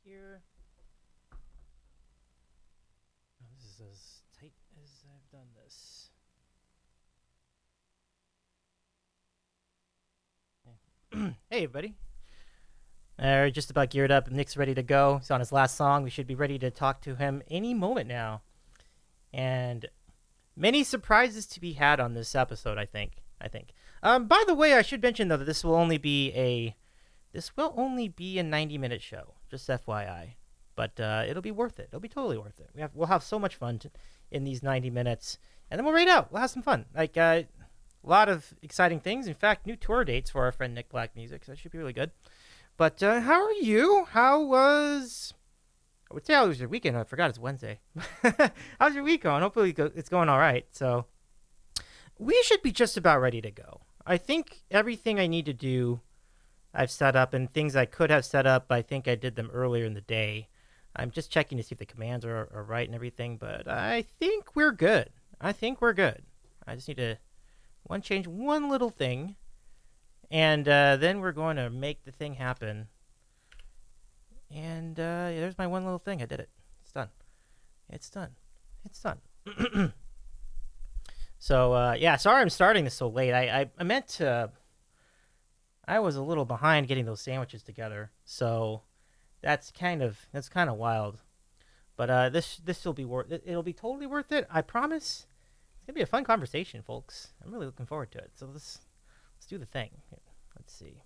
here. Oh, this is as tight as I've done this. Okay. Hey, everybody. Just about geared up. Nick's ready to go. He's on his last song. We should be ready to talk to him any moment now. And many surprises to be had on this episode, I think. By the way, I should mention though that this will only be a 90-minute show, just FYI. But it'll be worth it. It'll be totally worth it. We'll have so much fun in these 90 minutes, and then we'll rate out. We'll have some fun. A lot of exciting things. In fact, new tour dates for our friend Nick Black Music. So that should be really good. But how are you? I would say how was your weekend? I forgot it's Wednesday. How's your week going? Hopefully it's going all right. So we should be just about ready to go. I think everything I need to do I've set up, and things I could have set up, I think I did them earlier in the day. I'm just checking to see if the commands are right and everything, but I think we're good. I just need to change one little thing, and then we're going to make the thing happen. And there's my one little thing. I did it. It's done. So, sorry I'm starting this so late. I meant to... I was a little behind getting those sandwiches together, so that's kind of wild. But this will be worth it. It'll be totally worth it. I promise. It's gonna be a fun conversation, folks. I'm really looking forward to it. So let's do the thing. Let's see.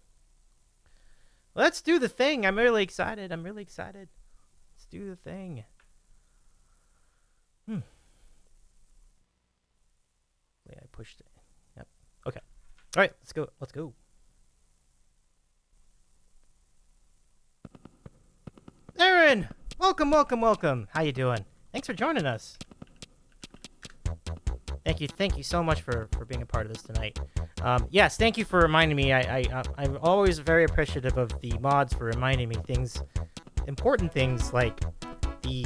Let's do the thing. I'm really excited. Let's do the thing. Wait, I pushed it. Yep. Okay. All right. Let's go. Aaron, welcome. How you doing? Thanks for joining us. Thank you so much for being a part of this tonight. Yes, thank you for reminding me. I'm always very appreciative of the mods for reminding me important things like the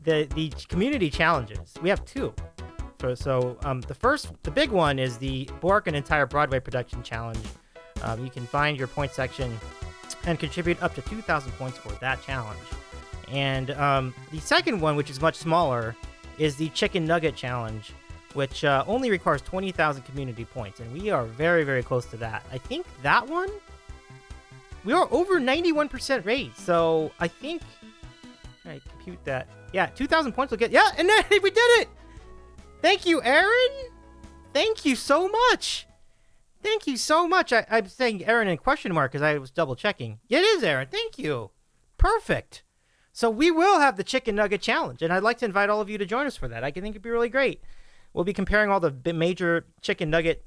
the community challenges. We have two. The big one is the Bork and Entire Broadway Production Challenge. You can find your point section and contribute up to 2,000 points for that challenge. And the second one, which is much smaller, is the Chicken Nugget Challenge, which only requires 20,000 community points, and we are very, very close to that. I think that one, we are over 91% rate, so I think, all right, compute that. Yeah, 2,000 points will get, yeah, and then we did it! Thank you, Aaron! Thank you so much! I'm saying Aaron in question mark because I was double checking. It is Aaron. Thank you. Perfect. So we will have the Chicken Nugget Challenge, and I'd like to invite all of you to join us for that. I think it'd be really great. We'll be comparing all the major chicken nuggets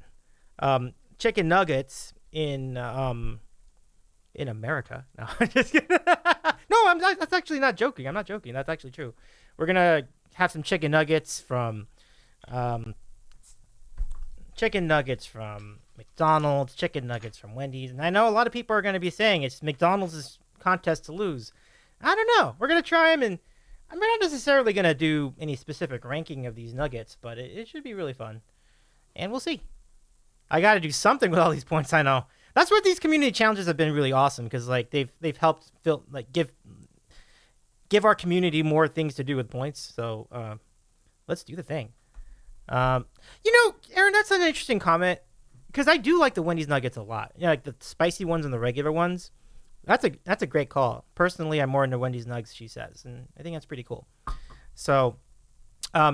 in America. No, I'm just kidding. No, I'm not. That's actually not joking. I'm not joking. That's actually true. We're gonna have some chicken nuggets from McDonald's, chicken nuggets from Wendy's. And I know a lot of people are going to be saying it's McDonald's contest to lose. I don't know. We're going to try them, and I'm not necessarily going to do any specific ranking of these nuggets, but it should be really fun. And we'll see. I got to do something with all these points, I know. That's what these community challenges have been really awesome, because they've helped give our community more things to do with points. So let's do the thing. Aaron, that's an interesting comment, because I do like the Wendy's nuggets a lot. Yeah, like the spicy ones and the regular ones. That's a great call. Personally, I'm more into Wendy's nugs, she says, and I think that's pretty cool. So,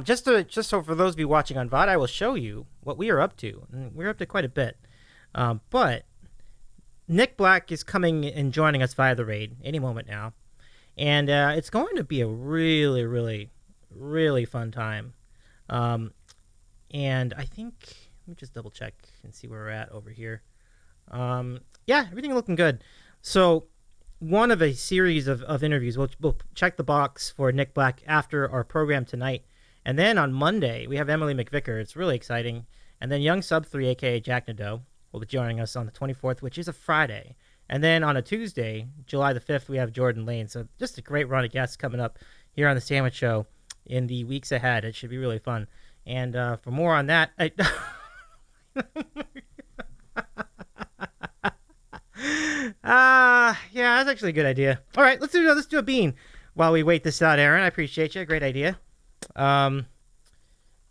just so for those of you watching on VOD, I will show you what we are up to. And we're up to quite a bit. But Nick Black is coming and joining us via the raid any moment now, and it's going to be a really, really, really fun time. And I think, let me just double check and see where we're at over here. Everything looking good. So one of a series of interviews, we'll check the box for Nick Black after our program tonight. And then on Monday, we have Emily McVicker. It's really exciting. And then Young Sub 3, a.k.a. Jack Nadeau, will be joining us on the 24th, which is a Friday. And then on a Tuesday, July the 5th, we have Jordan Lane. So just a great run of guests coming up here on the Sandwich Show in the weeks ahead. It should be really fun. And for more on that, Yeah, that's actually a good idea. All right, let's do a bean while we wait this out, Aaron. I appreciate you. Great idea. All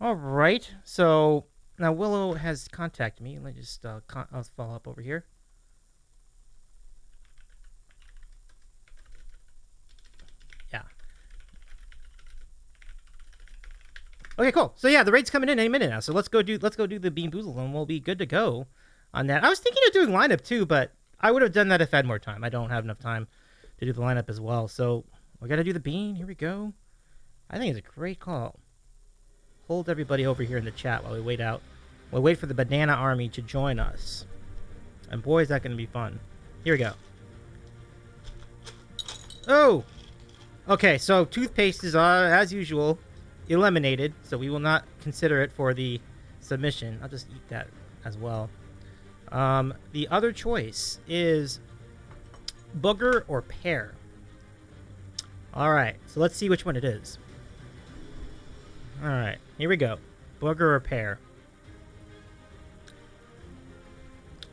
right. So now Willow has contacted me. Let me just I'll follow up over here. Yeah. Okay, cool. So yeah, the raid's coming in any minute now. So let's go do the Bean Boozle and we'll be good to go on that. I was thinking of doing lineup too, but I would have done that if I had more time. I don't have enough time to do the lineup as well. So we got to do the bean. Here we go. I think it's a great call. Hold everybody over here in the chat while we wait out. We'll wait for the banana army to join us. And boy, is that going to be fun. Here we go. Oh! Okay, so toothpaste is, as usual, eliminated. So we will not consider it for the submission. I'll just eat that as well. The other choice is booger or pear. All right, so let's see which one it is. All right, here we go. Booger or pear.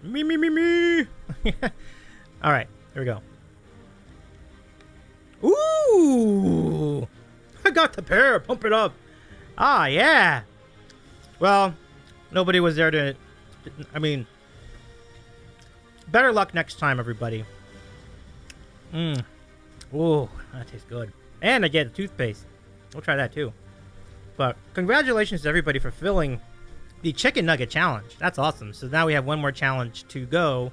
Me. All right, here we go. Ooh! I got the pear. Pump it up. Ah, yeah. Well, nobody was there to... I mean... Better luck next time, everybody. Ooh, that tastes good. And I get the toothpaste. We'll try that too. But congratulations to everybody for filling the Chicken Nugget Challenge. That's awesome. So now we have one more challenge to go,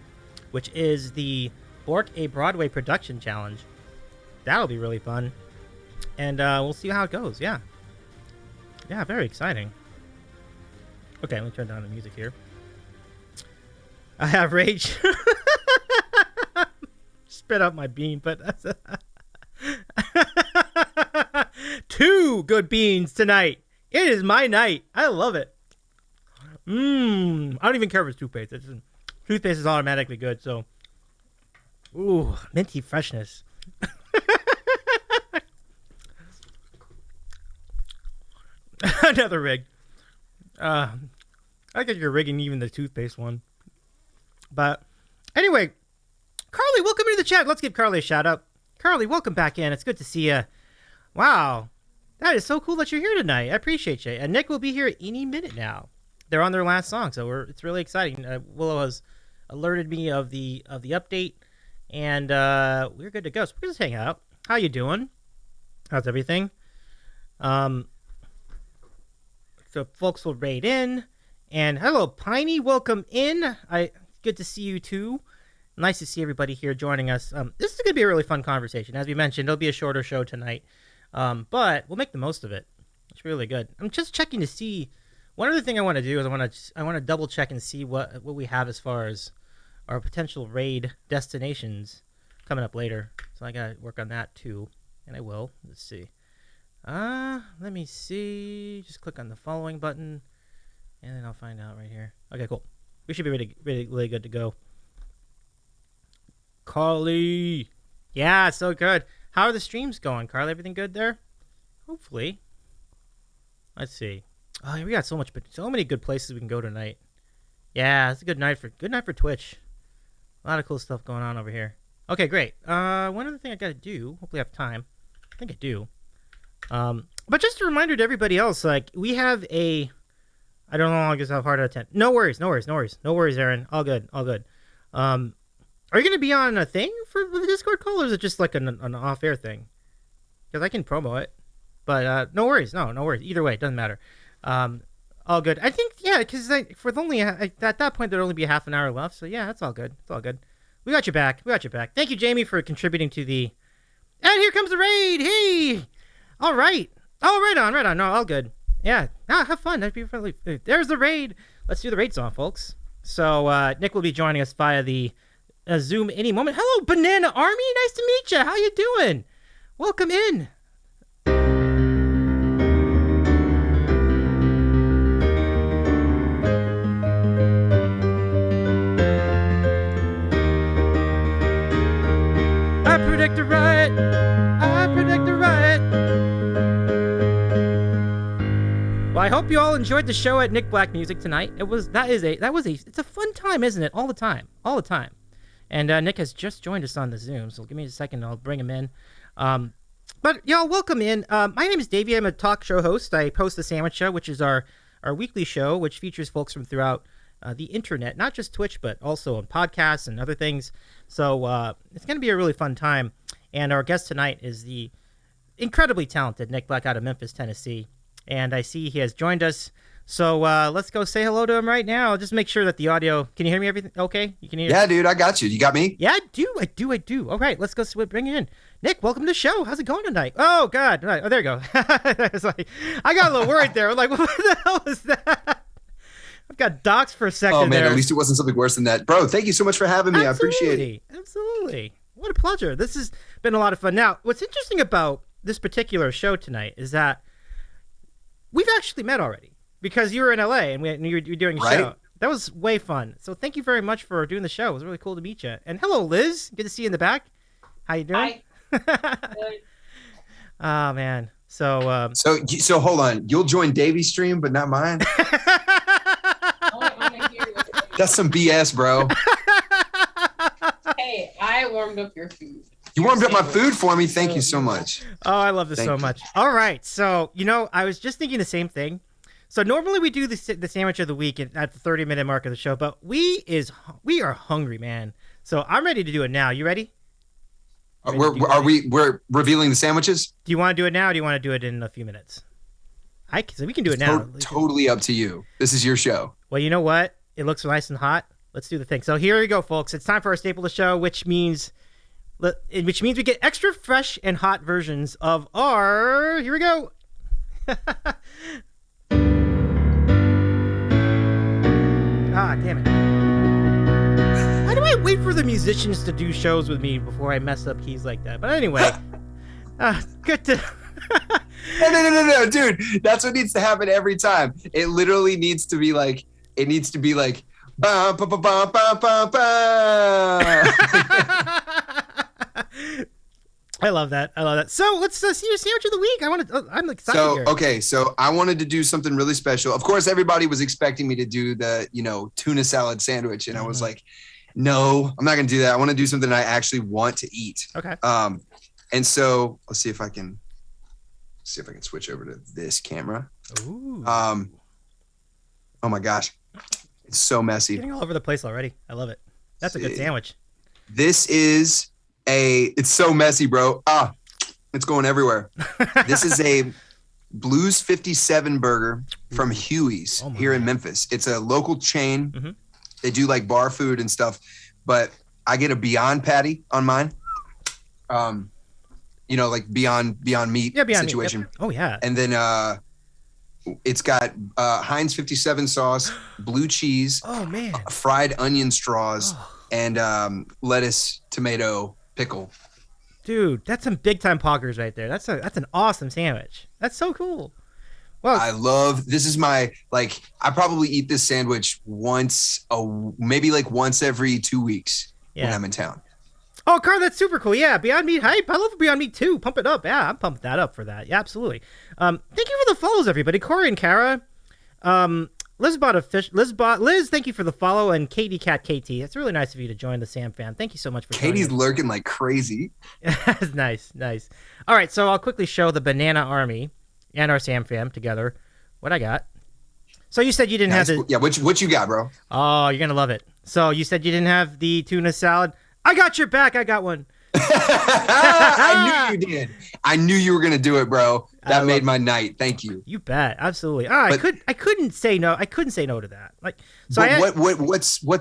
which is the Bork a Broadway Production Challenge. That'll be really fun. And we'll see how it goes. Yeah. Yeah, very exciting. Okay, let me turn down the music here. I have rage. Spit out my bean, but that's 2 good beans tonight. It is my night. I love it. I don't even care if it's toothpaste. Toothpaste is automatically good, so. Ooh, minty freshness. Another rig. I guess you're rigging even the toothpaste one. But anyway, Carly, welcome into the chat. Let's give Carly a shout out. Carly, welcome back in. It's good to see you. Wow. That is so cool that you're here tonight. I appreciate you. And Nick will be here any minute now. They're on their last song, so it's really exciting. Willow has alerted me of the update, and we're good to go. So we're just hanging out. How you doing? How's everything? So folks will raid in. And hello, Piney. Welcome in. Good to see you too. Nice to see everybody here joining us. This is going to be a really fun conversation. As we mentioned, it'll be a shorter show tonight, but we'll make the most of it. It's really good. I'm just checking to see. One other thing I want to do is I want to double check and see what we have as far as our potential raid destinations coming up later. So I got to work on that too, and I will. Let's see. Let me see. Just click on the following button, and then I'll find out right here. Okay, cool. We should be really good to go. Carly. Yeah, so good. How are the streams going, Carly? Everything good there? Hopefully. Let's see. Oh, we got so many good places we can go tonight. Yeah, it's a good night for Twitch. A lot of cool stuff going on over here. Okay, great. One other thing I gotta do. Hopefully I have time. I think I do. But just a reminder to everybody else, like, we have a... I don't know how long I have hard to attend. No worries, Aaron. All good. Are you going to be on a thing for the Discord call, or is it just like an off-air thing? Because I can promo it. But no worries. Either way, it doesn't matter. All good. I think, yeah, because at that point, there'd only be half an hour left. So, yeah, that's all good. We got your back. Thank you, Jamie, for contributing to the... And here comes the raid. Hey! All right. Oh, right on. No, all good. Yeah. Have fun. That'd be friendly. There's the raid. Let's do the raid song, folks. So Nick will be joining us via the Zoom any moment. Hello, Banana Army. Nice to meet you. How you doing? Welcome in. I predict a riot. Well, I hope you all enjoyed the show at Nick Black Music tonight. It's a fun time, isn't it? All the time. And Nick has just joined us on the Zoom, so give me a second and I'll bring him in. But y'all, welcome in. My name is Davey. I'm a talk show host. I host The Sandwich Show, which is our weekly show, which features folks from throughout the internet, not just Twitch, but also on podcasts and other things. So it's going to be a really fun time. And our guest tonight is the incredibly talented Nick Black out of Memphis, Tennessee. And I see he has joined us. So let's go say hello to him right now. Just make sure that the audio. Can you hear me? Everything okay? You can hear? Yeah, dude, I got you. You got me? Yeah, I do. All right, let's go bring it in. Nick, welcome to the show. How's it going tonight? Oh God! Oh, there you go. I got a little worried there. I'm like, what the hell is that? I've got docs for a second. Oh man, there. at least it wasn't something worse than that, bro. Thank you so much for having me. Absolutely. I appreciate it. Absolutely. What a pleasure. This has been a lot of fun. Now, what's interesting about this particular show tonight is that we've actually met already because you were in LA and you're doing a show. That was way fun. So thank you very much for doing the show. It was really cool to meet you. And hello, Liz. Good to see you in the back. How you doing? Hi. Oh man. So so hold on. You'll join Davy's stream, but not mine. That's some BS, bro. Hey, I warmed up your food. You warmed up my food for me. Thank you so much. Oh, I love this so much. All right. So, I was just thinking the same thing. So normally we do the sandwich of the week at the 30-minute mark of the show, but we are hungry, man. So I'm ready to do it now. You ready? We're revealing the sandwiches? Do you want to do it now or do you want to do it in a few minutes? So we can do it now. Totally up to you. This is your show. Well, you know what? It looks nice and hot. Let's do the thing. So here we go, folks. It's time for our staple of the show, which means we get extra fresh and hot versions of our... Here we go. Ah, damn it. Why do I wait for the musicians to do shows with me before I mess up keys like that? But anyway, good to... No, dude. That's what needs to happen every time. It literally needs to be like... Ba, ba, ba, ba, ba, ba, ba. I love that. So let's see your sandwich of the week. I'm excited. So I wanted to do something really special. Of course, everybody was expecting me to do the, tuna salad sandwich. And I was like, no, I'm not going to do that. I want to do something I actually want to eat. Okay. And so let's see if I can switch over to this camera. Ooh. Oh my gosh. It's so messy. Getting all over the place already. I love it. That's a good sandwich. This is it's so messy, bro. It's going everywhere. This is a Blues 57 burger from Huey's here in Memphis. It's a local chain. Mm-hmm. They do like bar food and stuff, but I get a Beyond patty on mine. Like Beyond Meat situation. Meat. Yep. Oh yeah. And then it's got Heinz 57 sauce, blue cheese, fried onion straws, and lettuce, tomato, pickle. Dude, that's some big time poggers right there. That's an awesome sandwich. That's so cool. Well, this is my I probably eat this sandwich once every 2 weeks when I'm in town. Oh, Carl, that's super cool. Yeah, Beyond Meat hype. I love Beyond Meat too. Pump it up. Yeah, I'm pumping that up for that. Yeah, absolutely. Thank you for the follows, everybody. Corey and Kara. Liz, thank you for the follow. And Katie Cat KT. It's really nice of you to join the Sam fam. Thank you so much for Katie's joining. lurking like crazy. Nice. All right, so I'll quickly show the Banana Army and our Sam fam together what I got. So you said you didn't have the... Yeah, what you got, bro? Oh, you're going to love it. So you said you didn't have the tuna salad. I got your back. I got one. I knew you did. I knew you were gonna do it, bro. That made my night. Thank you. You bet. Absolutely. I couldn't say no. I couldn't say no to that.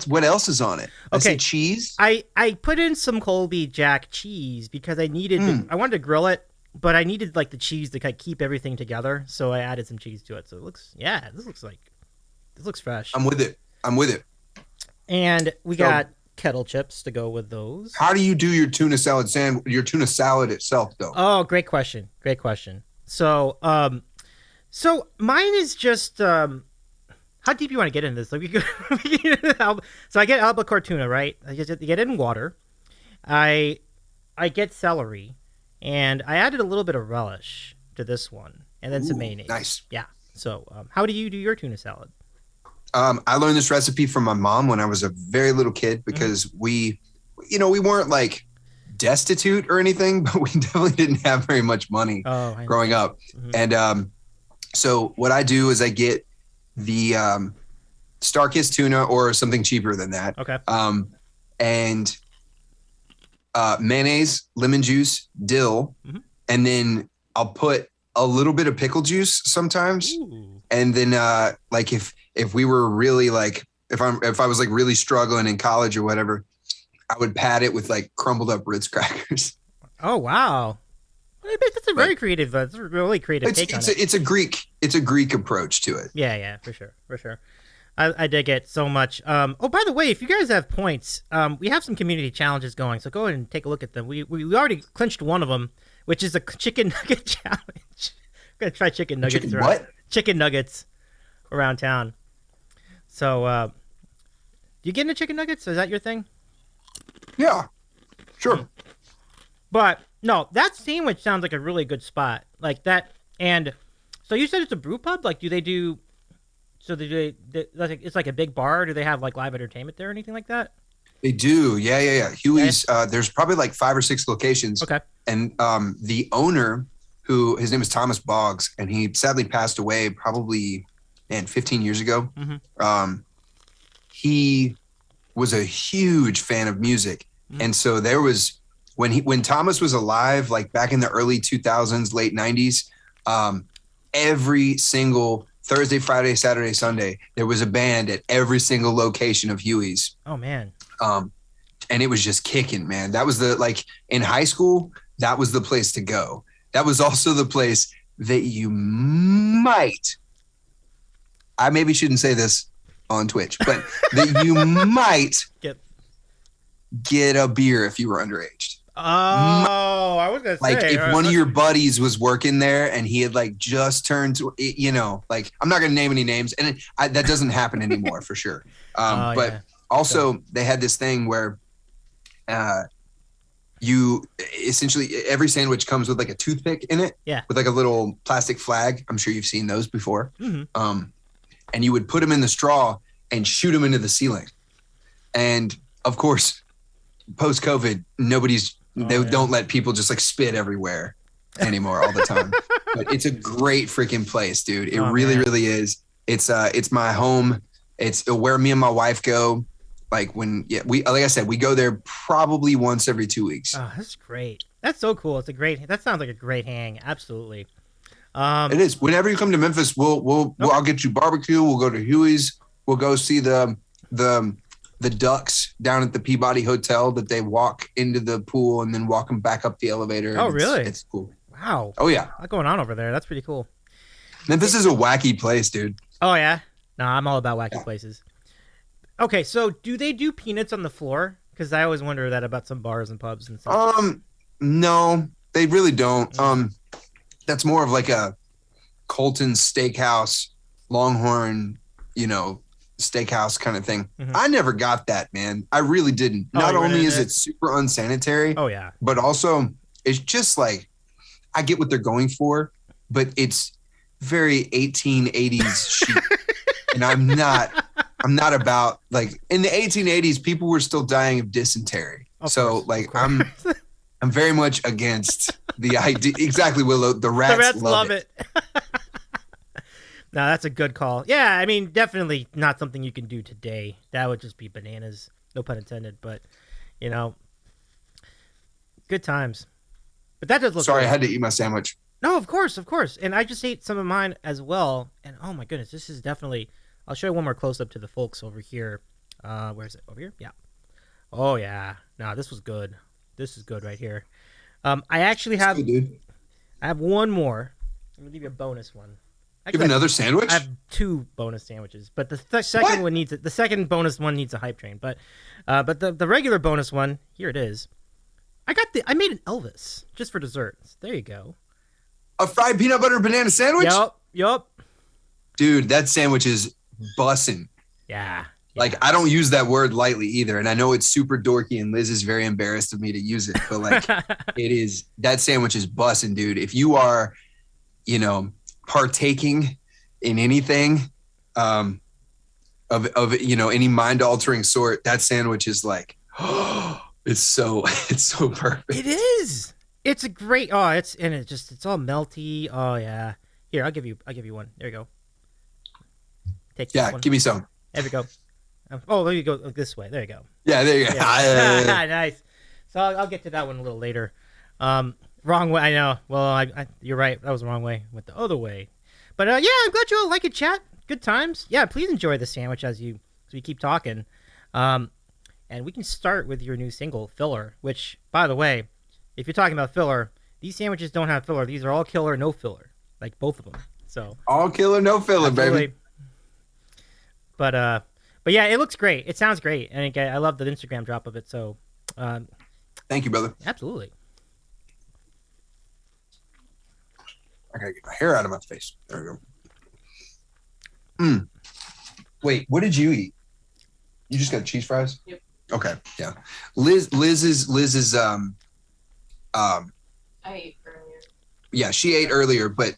What else is on it? Okay, cheese. I put in some Colby Jack cheese because I needed. I wanted to grill it, but I needed the cheese to keep everything together. So I added some cheese to it. So it looks. Yeah, this looks fresh. I'm with it. And we got kettle chips to go with those. How do you do your tuna salad itself though? Oh, great question. So mine is just how deep you want to get into this? So I get albacore tuna, right? I just get it in water. I get celery, and I added a little bit of relish to this one, and then some mayonnaise. Nice. Yeah. So how do you do your tuna salad? I learned this recipe from my mom when I was a very little kid because we we weren't like destitute or anything, but we definitely didn't have very much money growing up. Mm-hmm. And so what I do is I get the Starkist tuna or something cheaper than that. Okay. And mayonnaise, lemon juice, dill, and then I'll put a little bit of pickle juice sometimes. Ooh. And then like if we were really like if I was like really struggling in college or whatever, I would pad it with like crumbled up Ritz crackers. Oh wow. That's a very creative. That's a really creative take on it. It's a Greek approach to it. Yeah, for sure. I dig it so much. Oh, by the way, if you guys have points, we have some community challenges going, so go ahead and take a look at them. We already clinched one of them, which is a chicken nugget challenge. I'm gonna try chicken nuggets. Chicken nuggets around town. So, do you get into chicken nuggets? Is that your thing? Yeah, sure. But no, that sandwich sounds like a really good spot. Like that, and so you said it's a brew pub. Like, do they do? So it's like a big bar. Do they have like live entertainment there or anything like that? They do. Yeah. Huey's. There's probably like 5 or 6 locations. Okay. And the owner, his name is Thomas Boggs, and he sadly passed away probably 15 years ago. Mm-hmm. He was a huge fan of music, and so there was when Thomas was alive, like back in the early 2000s, late 90s, every single Thursday, Friday, Saturday, Sunday, there was a band at every single location of Huey's. Oh man. And it was just kicking, man. That was in high school, that was the place to go. That was also the place that you might, I maybe shouldn't say this on Twitch, but that you might get a beer if you were underage. Oh, I was gonna say, like if one of your buddies was working there and he had like just turned to, like I'm not gonna name any names, and that doesn't happen anymore for sure. But also they had this thing where you essentially every sandwich comes with like a toothpick in it, with like a little plastic flag. I'm sure you've seen those before. Mm-hmm. And you would put them in the straw and shoot them into the ceiling. And of course, post COVID, they don't let people just like spit everywhere anymore all the time. But it's a great freaking place, dude. It really is. It's my home. It's where me and my wife go. Like like I said, we go there probably once every 2 weeks. Oh, that's great. That's so cool. That sounds like a great hang. Absolutely. It is. Whenever you come to Memphis, I'll get you barbecue. We'll go to Huey's. We'll go see the ducks down at the Peabody Hotel that they walk into the pool and then walk them back up the elevator. Oh, really? It's cool. Wow. Oh, yeah. A lot going on over there. That's pretty cool. Memphis is a wacky place, dude. Oh, yeah? No, I'm all about wacky places. Okay, so do they do peanuts on the floor? Because I always wonder that about some bars and pubs and stuff. No, they really don't. That's more of like a Colton Steakhouse, Longhorn, steakhouse kind of thing. Mm-hmm. I never got that, man. I really didn't. Not only is it super unsanitary, but also it's just like, I get what they're going for, but it's very 1880s chic. And I'm not about, like, in the 1880s, people were still dying of dysentery. Of course. I'm very much against the idea. Exactly, Willow. The rats love it. No, that's a good call. Yeah, I mean, definitely not something you can do today. That would just be bananas. No pun intended, but, good times. But that does look Sorry, good. I had to eat my sandwich. No, of course. And I just ate some of mine as well. And, oh, my goodness, this is definitely... I'll show you one more close-up to the folks over here. Where is it? Over here? Yeah. Oh, yeah. No, this was good. This is good right here. I actually have... Good, dude. I have one more. I'm going to give you a bonus one. You have another sandwich? I have 2 bonus sandwiches, but the second one needs it. The second bonus one needs a hype train, but the regular bonus one, here it is. I made an Elvis just for dessert. There you go. A fried peanut butter banana sandwich? Yup. Dude, that sandwich is bussin'. Yeah. Like, I don't use that word lightly either, and I know it's super dorky, and Liz is very embarrassed of me to use it, but like, that sandwich is bussin', dude. If you are, partaking in anything of any mind altering sort, that sandwich is like It's so perfect. It is. It's a great. Oh, it's all melty. Oh yeah. Here, I'll give you one. There you go. Take this one. Give me some. There we go. There you go this way. There you go. Yeah, there you go. Yeah. Nice. So I'll get to that one a little later. Wrong way. I know. Well, you're right. That was the wrong way. Went the other way. But yeah, I'm glad you all like it, chat. Good times. Yeah, please enjoy the sandwich as we keep talking. And we can start with your new single, Filler, which, by the way, if you're talking about filler, these sandwiches don't have filler. These are all killer, no filler. Like both of them. So all killer, no filler, absolutely. Baby. But yeah, it looks great. It sounds great. And I love the Instagram drop of it. So thank you, brother. Absolutely. I gotta get my hair out of my face. There we go. Wait, what did you eat? You just got cheese fries? Yep. Okay, yeah. Liz's I ate earlier. Yeah, she ate earlier, but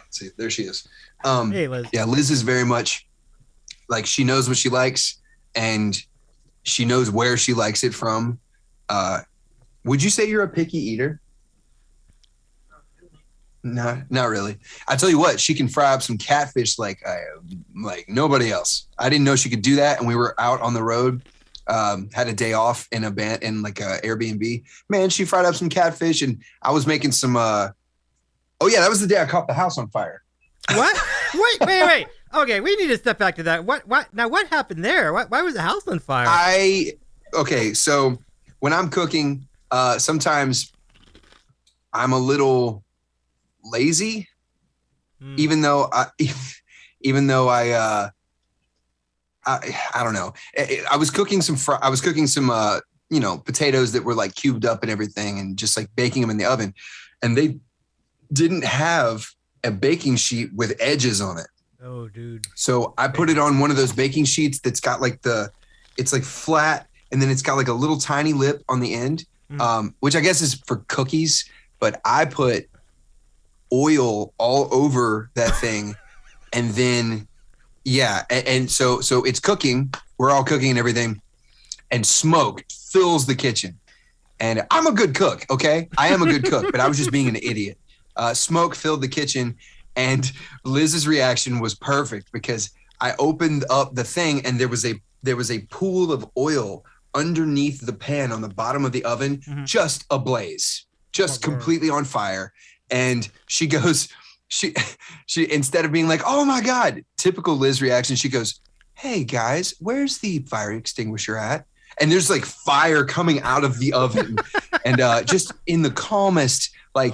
see, there she is. Hey, Liz. Yeah, Liz is very much like she knows what she likes and she knows where she likes it from. Would you say you're a picky eater? No, not really. I tell you what, she can fry up some catfish like nobody else. I didn't know she could do that, and we were out on the road. Had a day off in a band in like a Airbnb. Man, she fried up some catfish, and I was making some. Oh yeah, that was the day I caught the house on fire. What? Wait. Okay, we need to step back to that. What? Now, what happened there? Why was the house on fire? Okay, so when I'm cooking, sometimes I'm a little lazy, even though I don't know. I was cooking some potatoes that were like cubed up and everything, and just like baking them in the oven, and they didn't have a baking sheet with edges on it. Oh, dude. So I put it on one of those baking sheets that's got like it's like flat, and then it's got like a little tiny lip on the end, which I guess is for cookies, but I put oil all over that thing. And then, yeah. And so it's cooking. We're all cooking and everything. And smoke fills the kitchen. And I'm a good cook. Okay. I am a good cook, but I was just being an idiot. Smoke filled the kitchen. And Liz's reaction was perfect because I opened up the thing and there was a pool of oil underneath the pan on the bottom of the oven, just ablaze, just completely on fire. And she goes, she instead of being like, oh my God, typical Liz reaction, she goes, hey guys, where's the fire extinguisher at? And there's like fire coming out of the oven. And just in the calmest, like,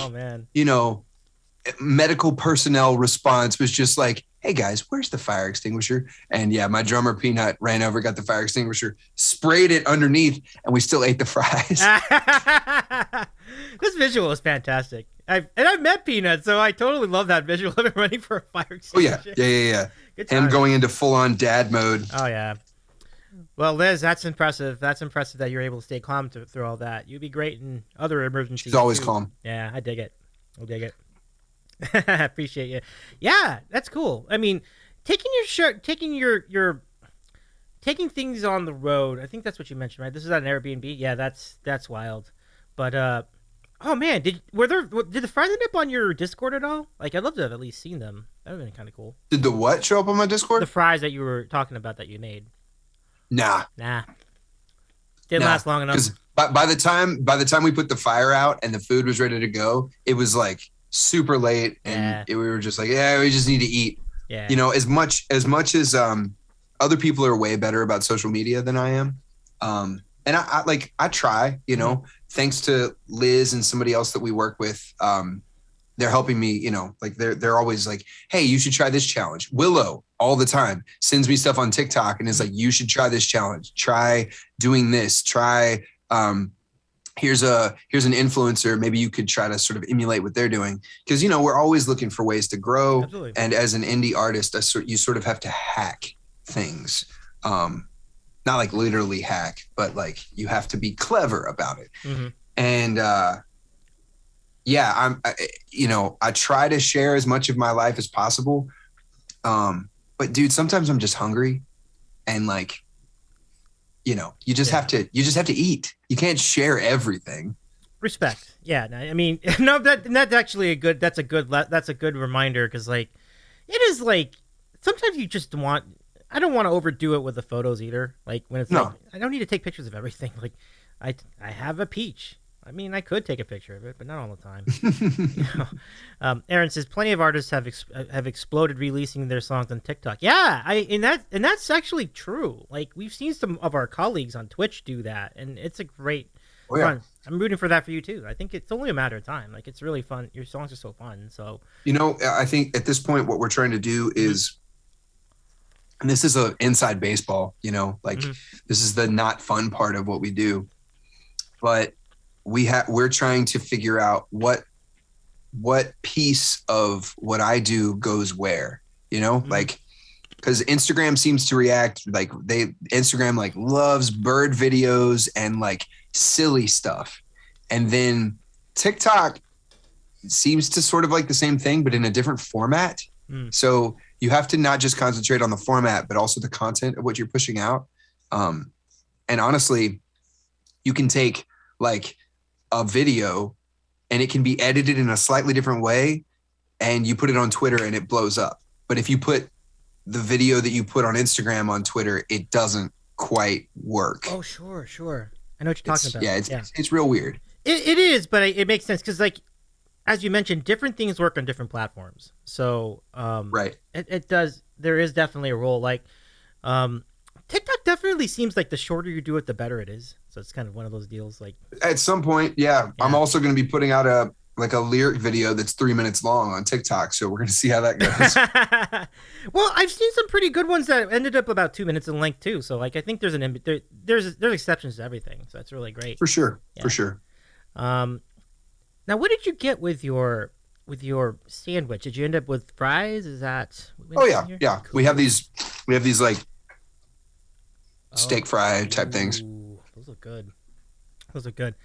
medical personnel response was just like, hey guys, where's the fire extinguisher? And yeah, my drummer Peanut ran over, got the fire extinguisher, sprayed it underneath, and we still ate the fries. This visual is fantastic. I've met Peanut, so I totally love that visual of him running for a fire extinguisher. Oh yeah. Him going into full-on dad mode. Oh yeah. Well, Liz, that's impressive. That's impressive that you're able to stay calm through all that. You'd be great in other emergencies. She's always calm. Yeah, I dig it. I appreciate you. Yeah, that's cool. I mean, taking things on the road. I think that's what you mentioned, right? This is at an Airbnb. Yeah, that's wild. But oh man, did the fries end up on your Discord at all? Like, I'd love to have at least seen them. That would have been kind of cool. Did the what show up on my Discord? The fries that you were talking about that you made. Nah. Didn't last long enough. Because by the time we put the fire out and the food was ready to go, it was like super late, and we were just like, yeah, we just need to eat. Yeah. You know, as much as other people are way better about social media than I am. And I try, thanks to Liz and somebody else that we work with. They're helping me, like they're always like, hey, you should try this challenge. Willow all the time sends me stuff on TikTok and is like, you should try this challenge. Try doing this. Try, here's an influencer. Maybe you could try to sort of emulate what they're doing. Cause we're always looking for ways to grow. Absolutely. And as an indie artist, you sort of have to hack things. Not like literally hack, but like you have to be clever about it. Mm-hmm. And, I try to share as much of my life as possible. But dude, sometimes I'm just hungry and like, you just have to eat. You can't share everything. Respect. Yeah. I mean, no, that's actually that's a good reminder. Cause like, it is like, sometimes you just I don't want to overdo it with the photos either. Like when it's like, I don't need to take pictures of everything. Like I have a peach. I mean, I could take a picture of it, but not all the time. Aaron says plenty of artists have exploded releasing their songs on TikTok. Yeah, and that's actually true. Like we've seen some of our colleagues on Twitch do that, and it's a great fun. I'm rooting for that for you too. I think it's only a matter of time. Like it's really fun. Your songs are so fun. So I think at this point, what we're trying to do is, and this is a inside baseball. This is the not fun part of what we do, but we're trying to figure out what piece of what I do goes where, like, because Instagram seems to react like Instagram like loves bird videos and like silly stuff. And then TikTok seems to sort of like the same thing, but in a different format. So you have to not just concentrate on the format, but also the content of what you're pushing out. And honestly, you can take like a video and it can be edited in a slightly different way and you put it on Twitter and it blows up. But if you put the video that you put on Instagram on Twitter, it doesn't quite work. Oh, sure. I know what you're talking about. Yeah, it's real weird. It is, but it makes sense because, like, as you mentioned, different things work on different platforms. So, right. It does. There is definitely a role. Like, TikTok definitely seems like the shorter you do it, the better it is. So it's kind of one of those deals. Like at some point, yeah. I'm also going to be putting out a lyric video that's 3 minutes long on TikTok. So we're going to see how that goes. Well, I've seen some pretty good ones that ended up about 2 minutes in length too. So like, I think there's there's exceptions to everything. So that's really great. For sure. Now, what did you get with your sandwich? Did you end up with fries? Is that? Oh yeah. Cool. We have these like steak fry type things. Those look good.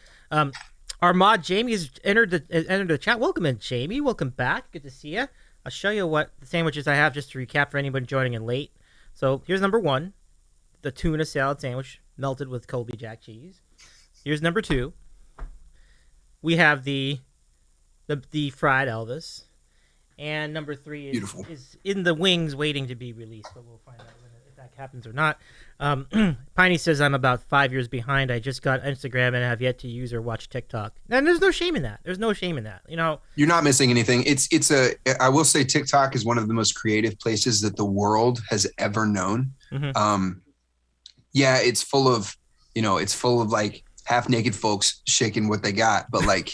Our mod Jamie has entered the chat. Welcome in, Jamie. Welcome back. Good to see you. I'll show you what the sandwiches I have just to recap for anybody joining in late. So here's number 1, the tuna salad sandwich melted with Colby Jack cheese. Here's number 2. We have the fried Elvis, and number 3 is in the wings waiting to be released. So we'll find out if that happens or not. Piney says I'm about 5 years behind. I just got Instagram and have yet to use or watch TikTok. And there's no shame in that. You're not missing anything. I will say TikTok is one of the most creative places that the world has ever known. It's full of like half naked folks shaking what they got, but like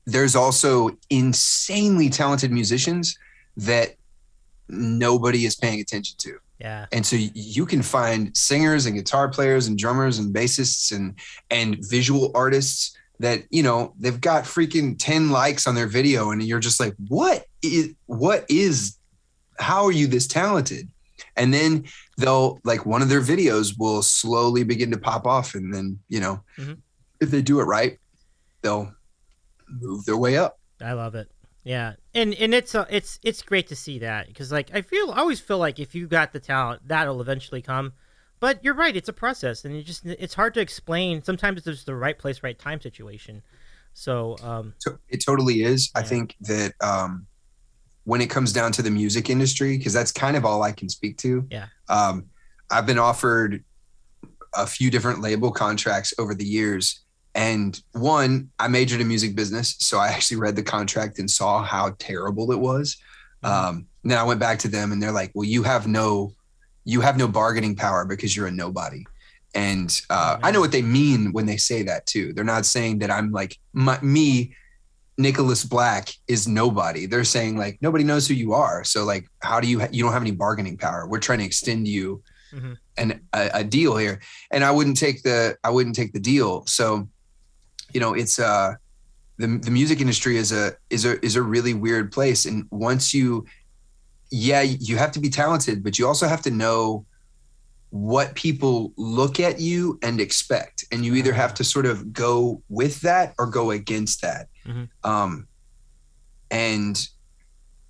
there's also insanely talented musicians that nobody is paying attention to. Yeah. And so you can find singers and guitar players and drummers and bassists and visual artists that, they've got freaking 10 likes on their video. And you're just like, how are you this talented? And then they'll like one of their videos will slowly begin to pop off. And then, if they do it right, they'll move their way up. I love it. Yeah, and it's great to see that because like I always feel like if you got the talent, that'll eventually come. But you're right, it's a process, and it's hard to explain. Sometimes it's just the right place, right time situation. So it totally is. Yeah. I think that when it comes down to the music industry, because that's kind of all I can speak to. Yeah, I've been offered a few different label contracts over the years. And one, I majored in music business, so I actually read the contract and saw how terrible it was. Then I went back to them, and they're like, "Well, you have no bargaining power because you're a nobody." And I know what they mean when they say that too. They're not saying that I'm like me, Nicholas Black, is nobody. They're saying like nobody knows who you are. So like, how do you don't have any bargaining power? We're trying to extend you a deal here, and I wouldn't take the deal. So. It's the music industry is a really weird place. And once you have to be talented, but you also have to know what people look at you and expect. And you either have to sort of go with that or go against that. And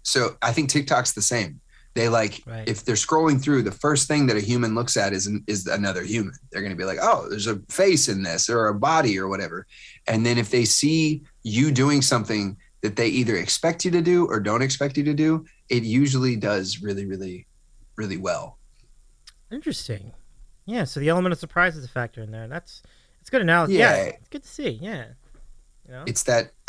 so I think TikTok's the same. They like, Right. if they're scrolling through, the first thing that a human looks at is another human. They're going to be like, oh, there's a face in this or a body or whatever. And then if they see you doing something that they either expect you to do or don't expect you to do, it usually does really, really, really well. Interesting. Yeah, so the element of surprise is a factor in there. It's good analogy. Yeah. It's good to see. Yeah. You know?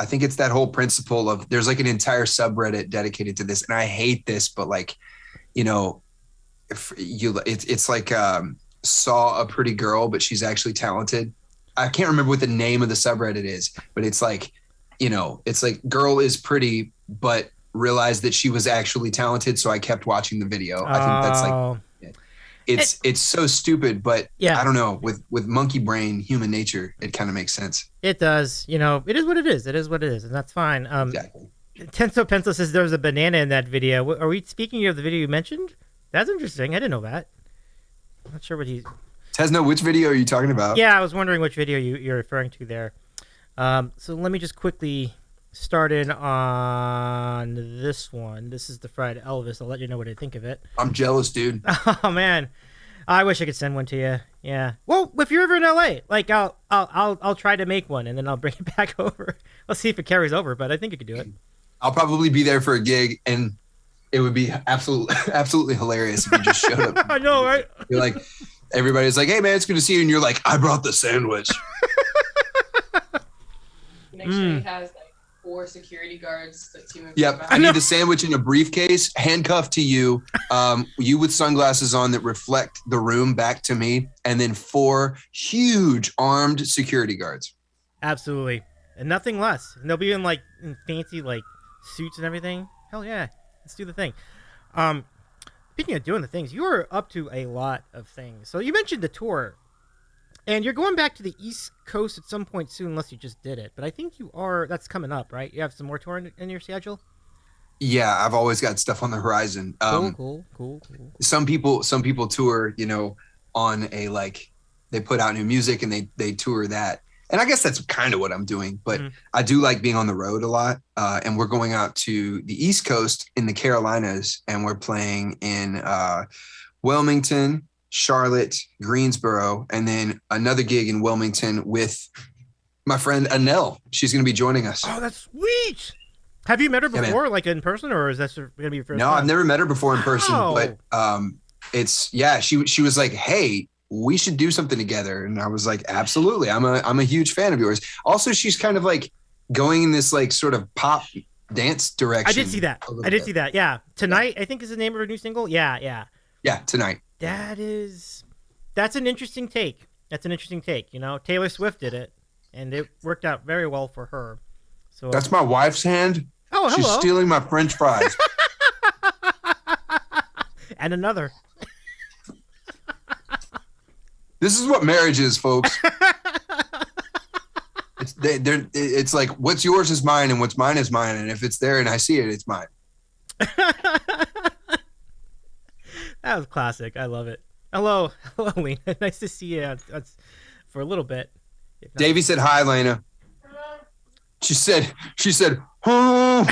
I think it's that whole principle of, there's like an entire subreddit dedicated to this. And I hate this, but like, you know, it's like saw a pretty girl, but she's actually talented. I can't remember what the name of the subreddit is, but it's like, you know, it's like girl is pretty, but realized that she was actually talented. So I kept watching the video. I think that's like, it's so stupid, but yeah. I don't know, with monkey brain, human nature, it kind of makes sense. It does. You know, it is what it is. It is what it is. And that's fine. Exactly. Tenso Pencil says there was a banana in that video. Are we speaking of the video you mentioned? That's interesting. I didn't know that. I'm not sure what he's... Tesno, which video are you talking about? Yeah, I was wondering which video you're referring to there. So let me just quickly start in on this one. This is the fried Elvis. I'll let you know what I think of it. I'm jealous, dude. Oh man, I wish I could send one to you. Yeah. Well, if you're ever in LA, like I'll try to make one and then I'll bring it back over. Let's see if it carries over, but I think you could do it. I'll probably be there for a gig, and it would be absolutely hilarious if you just showed up. I know, right? You're like, everybody's like, "Hey man, it's good to see you," and you're like, "I brought the sandwich." Make sure he has like 4 security guards that team up. Yep, I need the sandwich in a briefcase, handcuffed to you, you with sunglasses on that reflect the room back to me, and then 4 huge armed security guards. Absolutely, and nothing less. And they'll be in fancy like suits and everything. Hell yeah, let's do the thing. Speaking of doing the things, you are up to a lot of things. So you mentioned the tour, and you're going back to the East Coast at some point soon, unless you just did it. But I think you are. That's coming up, right? You have some more tour in your schedule. Yeah, I've always got stuff on the horizon. Cool. Some people tour, you know, on a they put out new music and they tour that. And I guess that's kind of what I'm doing, but I do like being on the road a lot. And we're going out to the East Coast in the Carolinas, and we're playing in Wilmington, Charlotte, Greensboro, and then another gig in Wilmington with my friend Anel. She's going to be joining us. Oh, that's sweet. Have you met her before, like in person, or is that going to be your first time? I've never met her before in person, but she was like, "Hey, we should do something together." And I was like, absolutely. I'm a huge fan of yours. Also, she's kind of like going in this like sort of pop dance direction. I did see that. Yeah. Tonight, I think is the name of her new single. Yeah. Yeah. Tonight. That's an interesting take. You know, Taylor Swift did it and it worked out very well for her. So that's my wife's hand. Oh, hello. She's stealing my French fries. And another. This is what marriage is, folks. It's like what's yours is mine, and what's mine is mine, and if it's there and I see it, it's mine. That was classic. I love it. Hello, Lena. Nice to see you for a little bit. Davey said hi, Lena. She said, oh.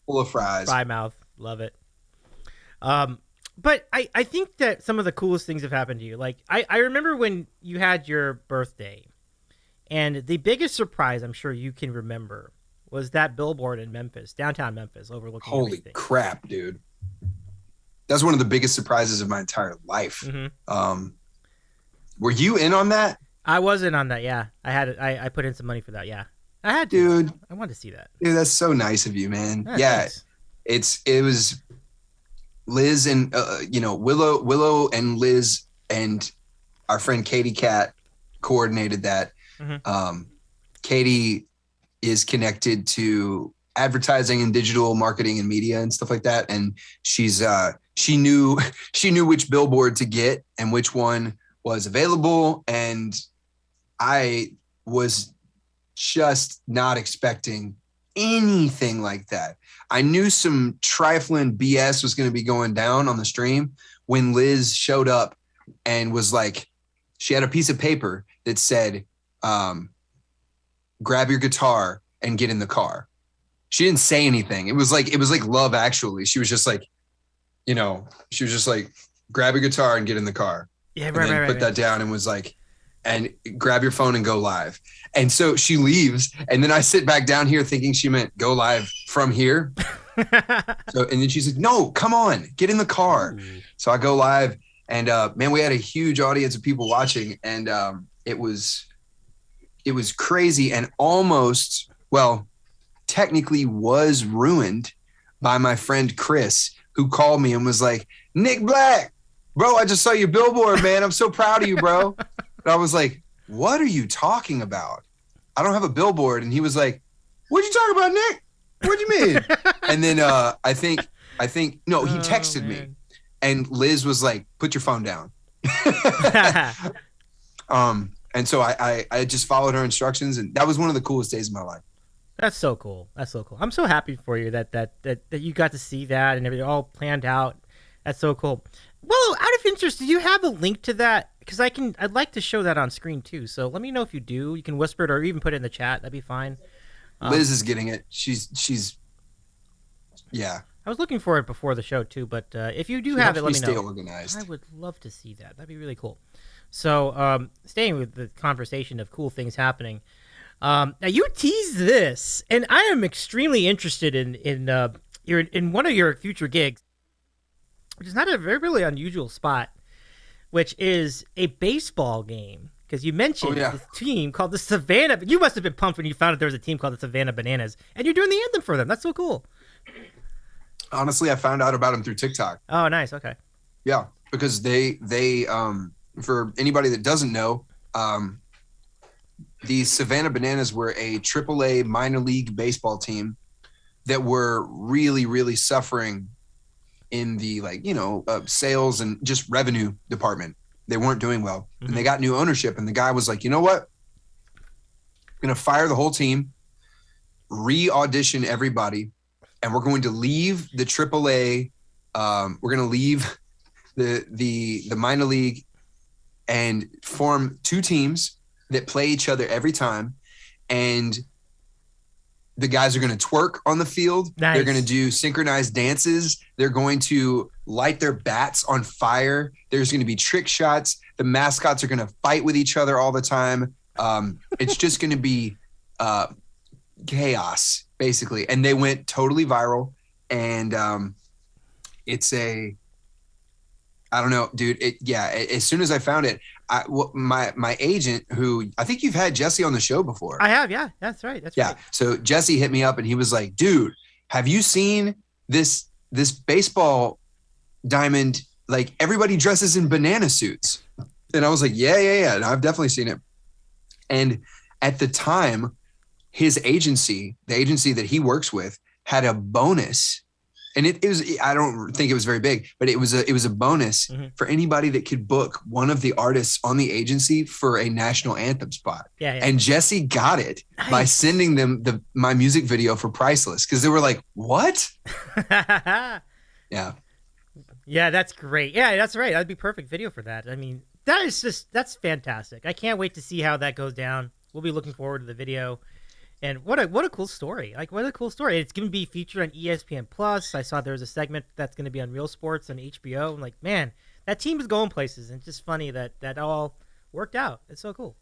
Full of fries. Fry mouth. Love it. But I think that some of the coolest things have happened to you. Like, I remember when you had your birthday, and the biggest surprise I'm sure you can remember was that billboard in Memphis, downtown Memphis, overlooking everything. Holy crap, dude. That's one of the biggest surprises of my entire life. Mm-hmm. Were you in on that? I was in on that, yeah. I put in some money for that, yeah. I had to. Dude. I wanted to see that. Dude, that's so nice of you, man. Yeah. It was Liz and Willow and Liz and our friend Katie Cat coordinated that. Mm-hmm. Katie is connected to advertising and digital marketing and media and stuff like that, and she knew which billboard to get and which one was available, and I was just not expecting anything like that. I knew some trifling BS was going to be going down on the stream when Liz showed up and was like, she had a piece of paper that said, grab your guitar and get in the car. She didn't say anything. It was like Love Actually. She was just like, you know, she was just like, grab a guitar and get in the car. Yeah, and then put that down and was like, and grab your phone and go live. And so she leaves, and then I sit back down here thinking she meant go live from here. So, and then she's like, no, come on, get in the car. Ooh. So I go live, and man, we had a huge audience of people watching, and it was crazy, and almost, well, technically was ruined by my friend Chris, who called me and was like, Nick Black, bro, I just saw your billboard, man. I'm so proud of you, bro. And I was like, what are you talking about? I don't have a billboard. And he was like, what'd you talk about, Nick? What do you mean? And then I think no, he texted me, and Liz was like, put your phone down. And so I just followed her instructions, and that was one of the coolest days of my life. That's so cool. That's so cool. I'm so happy for you that you got to see that and everything all planned out. That's so cool. Well, out of interest, do you have a link to that? Because I'd like to show that on screen too. So let me know if you do. You can whisper it or even put it in the chat. That'd be fine. Liz is getting it. She's yeah. I was looking for it before the show too, but if you do have it, let me know. Stay organized. I would love to see that. That'd be really cool. So staying with the conversation of cool things happening. Now you teased this, and I am extremely interested in one of your future gigs, which is not a very really unusual spot, which is a baseball game. Because you mentioned this team called the Savannah. You must have been pumped when you found out there was a team called the Savannah Bananas, and you're doing the anthem for them. That's so cool. Honestly, I found out about them through TikTok. Oh, nice. Okay. Yeah, because they for anybody that doesn't know, the Savannah Bananas were a AAA minor league baseball team that were really, really suffering in the sales and just revenue department. They weren't doing well. Mm-hmm. And they got new ownership, and the guy was like, you know what? I'm going to fire the whole team, re-audition everybody, and we're going to leave the AAA. We're going to leave the minor league and form two teams that play each other every time. And the guys are going to twerk on the field. Nice. They're going to do synchronized dances. They're going to light their bats on fire. There's going to be trick shots. The mascots are going to fight with each other all the time. It's just going to be chaos, basically. And they went totally viral. And I don't know, dude. As soon as I found it, my agent, who I think you've had Jesse on the show before. I have, yeah. That's right. That's right. So Jesse hit me up, and he was like, dude, have you seen this baseball diamond? Like, everybody dresses in banana suits. And I was like, yeah. And I've definitely seen it. And at the time, his agency, the agency that he works with, had a bonus. And it was, I don't think it was very big, but it was a bonus for anybody that could book one of the artists on the agency for a national anthem spot. Yeah. And Jesse got it by sending them my music video for Priceless, because they were like, what? Yeah. Yeah, that's great. Yeah, that's right. That'd be perfect video for that. I mean, that's fantastic. I can't wait to see how that goes down. We'll be looking forward to the video. And what a cool story. Like, what a cool story. It's going to be featured on ESPN Plus. I saw there was a segment that's going to be on Real Sports on HBO. I'm like, man, that team is going places. And it's just funny that all worked out. It's so cool.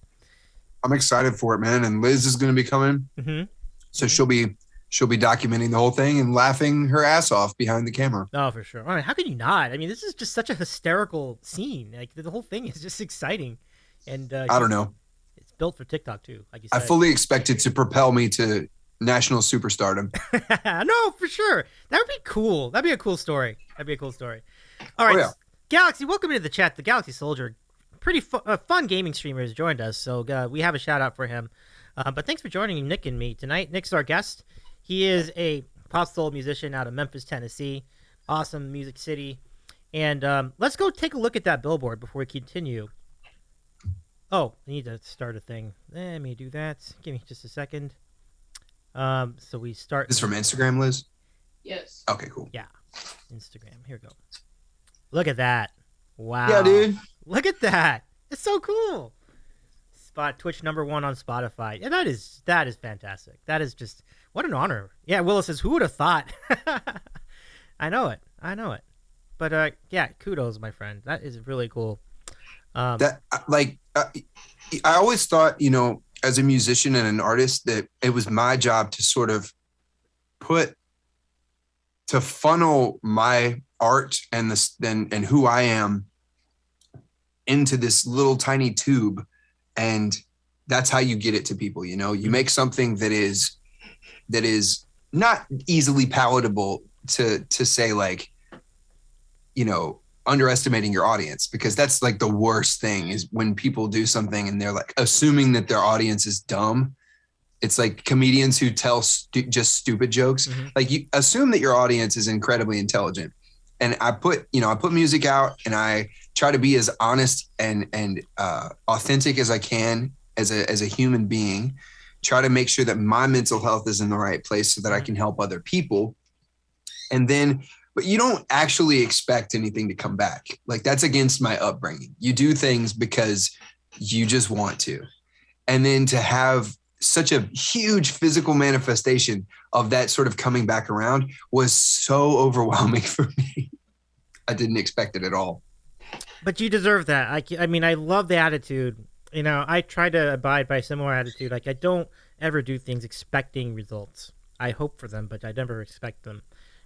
I'm excited for it, man. And Liz is going to be coming. Mm-hmm. So she'll be documenting the whole thing and laughing her ass off behind the camera. Oh, for sure. I mean, how could you not? I mean, this is just such a hysterical scene. Like, the whole thing is just exciting. And I don't know. Built for TikTok too, like you said. I fully expect it to propel me to national superstardom. No, for sure. That would be cool. That'd be a cool story. All right, Galaxy, welcome into the chat. The Galaxy Soldier, pretty fun gaming streamer, has joined us, so we have a shout out for him. But thanks for joining Nick and me tonight. Nick's our guest. He is a pop soul musician out of Memphis, Tennessee. Awesome music city. And let's go take a look at that billboard before we continue. Oh, I need to start a thing. Let me do that. Give me just a second. So we start. This is from Instagram, Liz? Yes. Okay, cool. Yeah. Instagram. Here we go. Look at that. Wow. Yeah, dude. Look at that. It's so cool. Twitch #1 on Spotify. Yeah, that is fantastic. That is just, what an honor. Yeah, Willis says, who would have thought? I know it. But yeah, kudos, my friend. That is really cool. I always thought, as a musician and an artist, that it was my job to sort of funnel my art and who I am into this little tiny tube. And that's how you get it to people. You make something that is not easily palatable to say, like, underestimating your audience, because that's like the worst thing, is when people do something and they're like assuming that their audience is dumb. It's like comedians who tell just stupid jokes. Mm-hmm. Like, you assume that your audience is incredibly intelligent. And I put music out, and I try to be as honest and authentic as I can as a human being, try to make sure that my mental health is in the right place so that I can help other people. But you don't actually expect anything to come back. Like, that's against my upbringing. You do things because you just want to. And then to have such a huge physical manifestation of that sort of coming back around was so overwhelming for me. I didn't expect it at all. But you deserve that. I mean, I love the attitude. I try to abide by a similar attitude. Like, I don't ever do things expecting results. I hope for them, but I never expect them.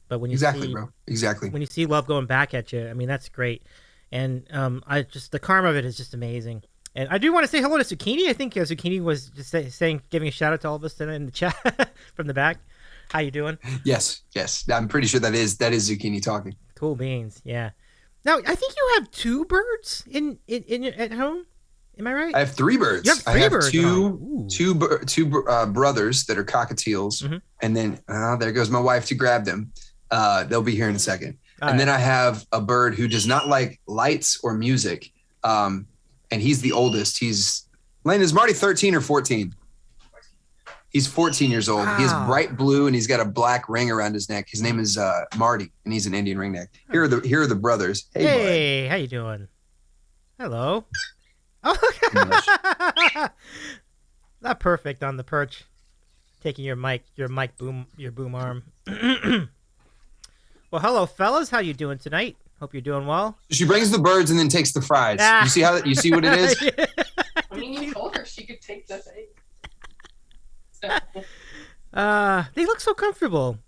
But when you when you see love going back at you, I mean, that's great. And the karma of it is just amazing. And I do want to say hello to Zucchini. I think Zucchini was just giving a shout out to all of us in the chat from the back. How you doing? Yes. I'm pretty sure that is Zucchini talking. Cool beans. Yeah. Now, I think you have 2 birds in at home. Am I right? I have 3 birds. You have 3 birds. Two brothers that are cockatiels. Mm-hmm. And then there goes my wife to grab them. They'll be here in a second. Then I have a bird who does not like lights or music. And he's the oldest. Landon, is Marty 13 or 14? He's 14 years old. Wow. He is bright blue, and he's got a black ring around his neck. His name is Marty, and he's an Indian ringneck. Here are the brothers. Hey, how you doing? Hello. Oh, not perfect on the perch. Taking your boom arm. Well, hello, fellas. How you doing tonight? Hope you're doing well. She brings the birds and then takes the fries. You see what it is? I mean, you told her she could take the thing. They look so comfortable.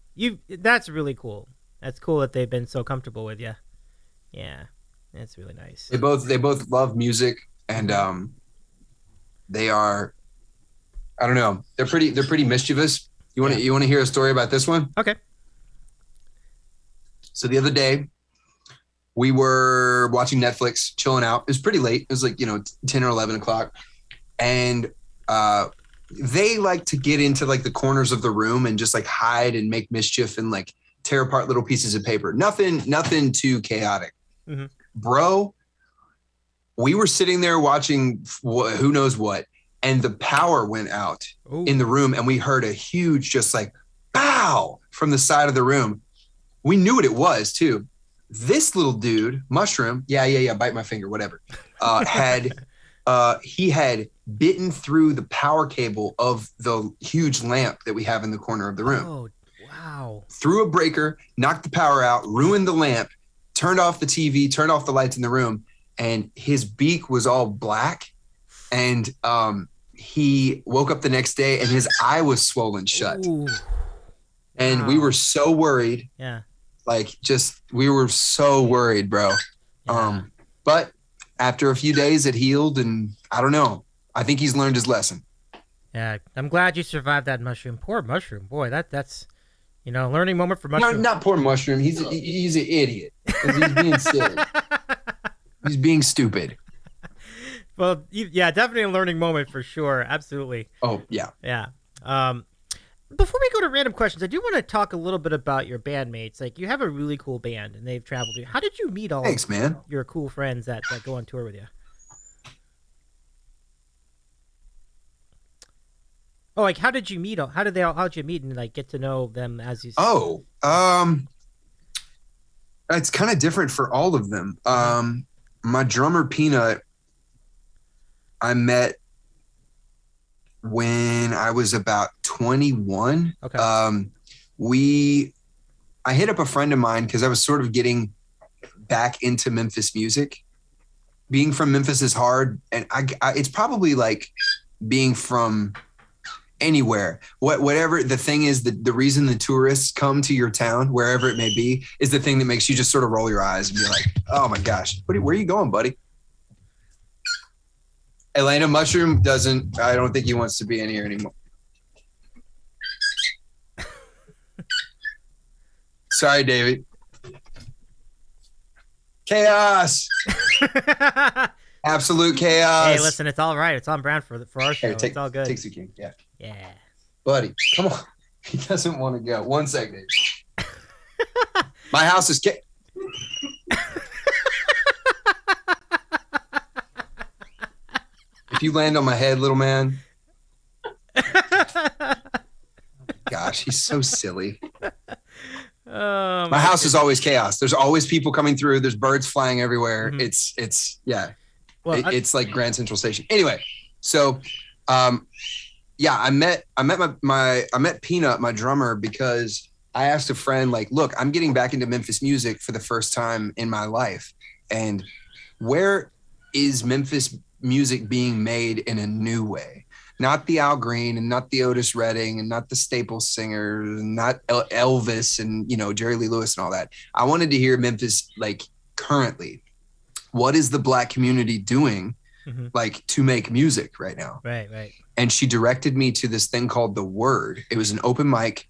That's really cool. That's cool that they've been so comfortable with you. Yeah, that's really nice. They both love music, and they are, I don't know, they're pretty mischievous. You want to hear a story about this one? Okay. So the other day, we were watching Netflix, chilling out. It was pretty late. It was like 10 or 11 o'clock, and they like to get into like the corners of the room and just like hide and make mischief and like tear apart little pieces of paper. Nothing too chaotic. Mm-hmm. Bro, we were sitting there watching who knows what, and the power went out in the room, and we heard a huge just like pow from the side of the room. We knew what it was too. This little dude, Mushroom, yeah, bite my finger, whatever, he had bitten through the power cable of the huge lamp that we have in the corner of the room. Oh, wow. Threw a breaker, knocked the power out, ruined the lamp, turned off the TV, turned off the lights in the room, and his beak was all black. And he woke up the next day and his eye was swollen shut. Ooh. And we were so worried. Yeah. We were so worried, bro. Yeah. But after a few days, it healed, and I don't know. I think he's learned his lesson. Yeah, I'm glad you survived that Mushroom. Poor Mushroom, boy. That's learning moment for Mushroom. No, not poor Mushroom. He's an idiot. He's being silly. He's being stupid. Well, yeah, definitely a learning moment for sure. Absolutely. Oh yeah. Yeah. Before we go to random questions, I do want to talk a little bit about your bandmates. Like, you have a really cool band, and they've traveled. How did you meet all man. Your cool friends that go on tour with you? Oh, like, how did you meet? How'd you meet and like get to know them as you? Oh, it's kind of different for all of them. My drummer Peanut, I met when I was about 21. Okay. I hit up a friend of mine because I was sort of getting back into Memphis music. Being from Memphis is hard, and it's probably like being from anywhere. Whatever the thing is, the reason the tourists come to your town, wherever it may be, is the thing that makes you just sort of roll your eyes and be like, "Oh my gosh, where are you going, buddy?" Elena Mushroom doesn't. I don't think he wants to be in here anymore. Sorry, David. Chaos. Absolute chaos. Hey, listen, it's all right. It's on brand for our show. Here, it's all good. Take King. Yeah. Yeah. Buddy, come on. He doesn't want to go. 1 second. My house is If you land on my head, little man. Gosh, he's so silly. Oh, my house is always chaos. There's always people coming through. There's birds flying everywhere. Mm-hmm. It's yeah. Well, it's like Grand Central Station. Anyway, so yeah, I met Peanut, my drummer, because I asked a friend, like, look, I'm getting back into Memphis music for the first time in my life. And where is Memphis music being made in a new way? Not the Al Green and not the Otis Redding and not the Staples singers and not Elvis and, Jerry Lee Lewis and all that. I wanted to hear Memphis, like, currently. What is the Black community doing, like, to make music right now? Right. And she directed me to this thing called The Word. It was an open mic,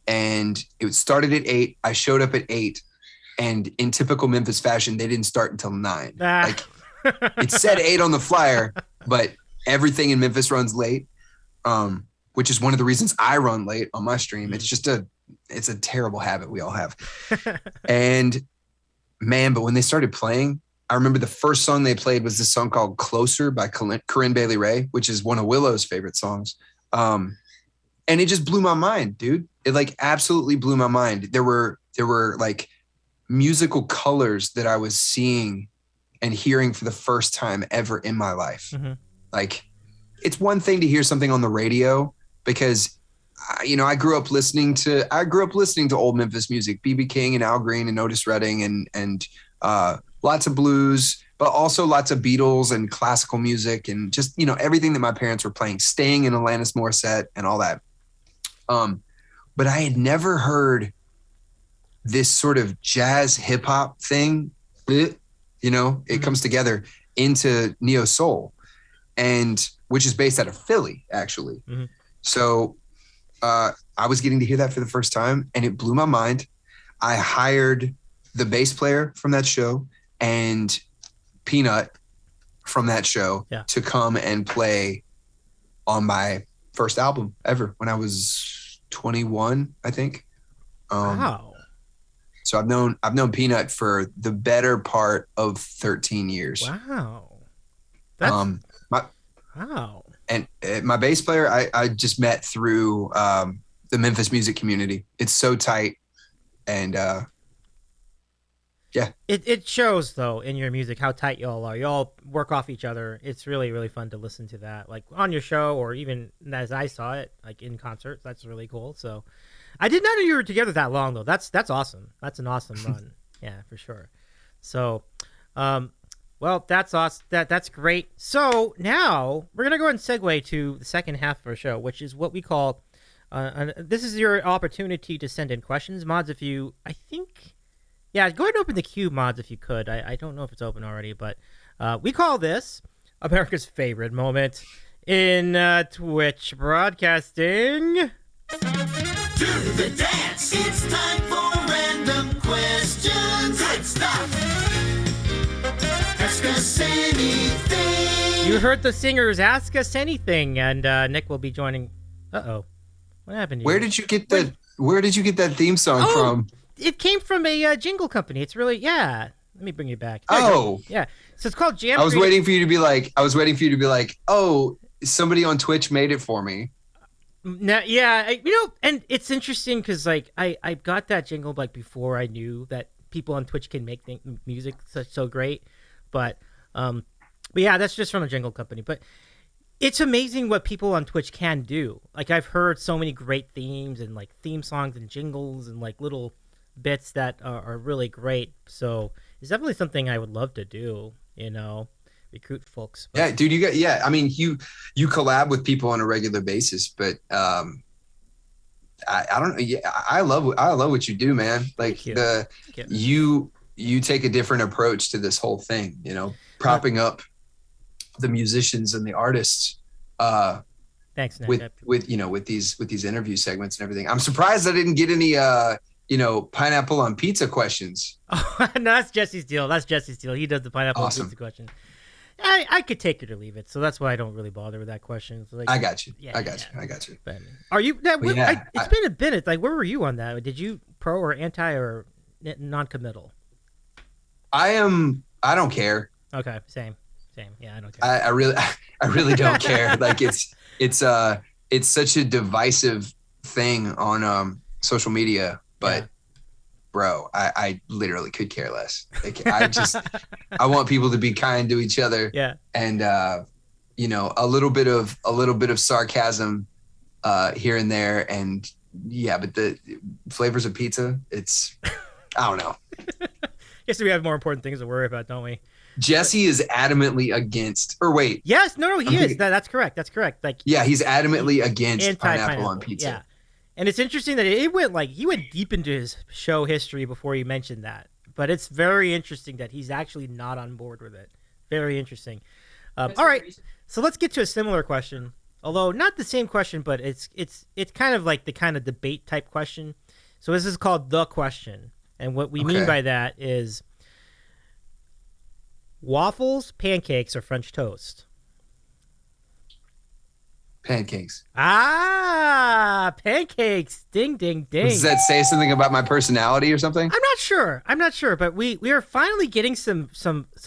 and it started at 8. I showed up at 8, and in typical Memphis fashion, they didn't start until 9. Like, it said 8 on the flyer, but everything in Memphis runs late, which is one of the reasons I run late on my stream. It's just it's a terrible habit we all have. And man, but when they started playing, I remember the first song they played was this song called Closer by Corinne Bailey Rae, which is one of Willow's favorite songs. And it just blew my mind, dude. It like absolutely blew my mind. There were like musical colors that I was seeing and hearing for the first time ever in my life. Like, it's one thing to hear something on the radio because, I grew up listening to old Memphis music, B.B. King and Al Green and Otis Redding and lots of blues, but also lots of Beatles and classical music and just, everything that my parents were playing, Sting and Alanis Morissette and all that. But I had never heard this sort of jazz hip hop thing, it comes together into neo soul, and which is based out of Philly, actually. So I was getting to hear that for the first time, and it blew my mind. I hired the bass player from that show and Peanut from that show to come and play on my first album ever when I was 21, I think. Wow. So I've known Peanut for the better part of 13 years. Wow. Wow. And my bass player, I just met through the Memphis music community. It's so tight. And yeah. It shows, though, in your music how tight y'all are. Y'all work off each other. It's really, really fun to listen to that. Like on your show or even as I saw it, like in concert. That's really cool. So I did not know you were together that long, though. That's awesome. That's an awesome run. Yeah, for sure. So, well, that's awesome. That's great. So now we're gonna go ahead and segue to the second half of our show, which is what we call. This is your opportunity to send in questions, mods. If you, go ahead and open the queue, mods, if you could. I don't know if it's open already, but we call this America's favorite moment in Twitch broadcasting. Do the dance. It's time for random questions. Good stuff. Ask us anything. You heard the singers Ask Us Anything, and Nick will be joining. Uh-oh. What happened to you? Where did you get that theme song from? It came from a jingle company. It's really, Let me bring you back. Yeah. So it's called Jam. I was waiting for you to be like, oh, somebody on Twitch made it for me. No, and it's interesting because like I got that jingle like before I knew that people on Twitch can make music so great, but yeah, that's just from a jingle company. But it's amazing what people on Twitch can do. Like I've heard so many great themes and like theme songs and jingles and like little bits that are really great. So It's definitely something I would love to do. Recruit folks. But... Yeah, dude, I mean, you collab with people on a regular basis, but I don't know. Yeah, I love what you do, man. Like you take a different approach to this whole thing, propping up the musicians and the artists. Thanks, Nick. with these interview segments and everything. I'm surprised I didn't get any pineapple on pizza questions. Oh, no, that's Jesse's deal. He does the pineapple on pizza question. I could take it or leave it, so that's why I don't really bother with that question. So, like, I got you. Yeah, I got you. But are you? It's been a bit. It's like, where were you on that? Did you pro or anti or non-committal? I don't care. Okay, same. Yeah, I don't care. I really don't care. Like it's such a divisive thing on social media, but bro, I literally could care less. Like I want people to be kind to each other. Yeah. And a little bit of sarcasm here and there, and but the flavors of pizza, it's I don't know. Yes, we have more important things to worry about, don't we? Jesse is adamantly against, or wait. Yes, no, he is. That's correct. Like, yeah, he's adamantly against pineapple on pizza. Yeah, and it's interesting that he went deep into his show history before he mentioned that. But it's very interesting that he's actually not on board with it. Very interesting. All right, so let's get to a similar question, although not the same question, but it's kind of like the kind of debate type question. So this is called the question, and what we mean by that is. Waffles, pancakes, or French toast? Pancakes. Pancakes. Ding, ding, ding. Does that say something about my personality or something? I'm not sure, but we are finally getting some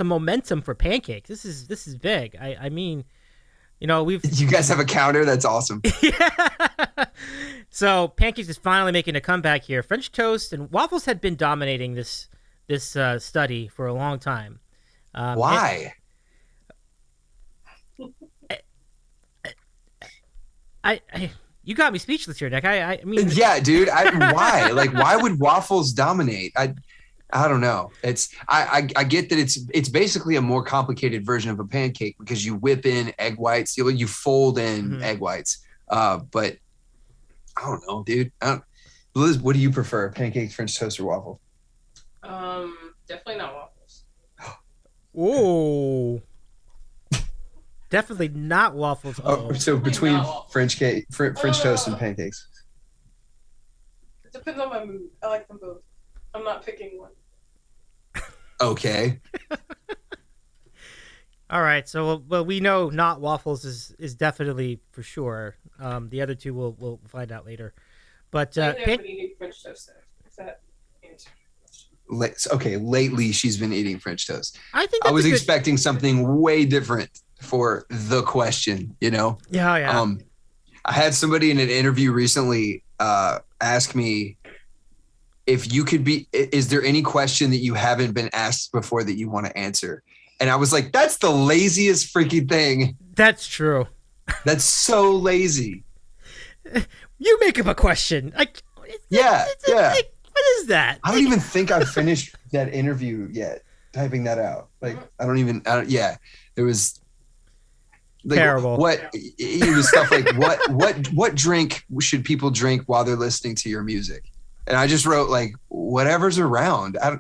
momentum for pancakes. This is big. I mean, you guys have a counter? That's awesome. Yeah. So pancakes is finally making a comeback here. French toast and waffles had been dominating this study for a long time. Why? You got me speechless here, Nick. I mean, yeah, dude. Why? Like, why would waffles dominate? I don't know. I get that it's basically a more complicated version of a pancake because you whip in egg whites, you fold in egg whites. But I don't know, dude. Liz, what do you prefer, pancakes, French toast, or waffle? Definitely not waffles. Whoa. Definitely not waffles. So between French toast and pancakes. It depends on my mood. I like them both. I'm not picking one. Okay. All right. So, well, we know not waffles is definitely for sure. The other two we'll find out later. But I've been eating French toast. If that answers. Okay, lately she's been eating French toast. I was expecting something way different for the question, Yeah. I had somebody in an interview recently ask me if you could is there any question that you haven't been asked before that you want to answer? And I was like, that's the laziest freaking thing. That's true. That's so lazy. You make up a question. Yeah. What is that? I don't even think I finished that interview yet, typing that out. Like, there was like, terrible. It was stuff like, what drink should people drink while they're listening to your music? And I just wrote like, whatever's around. I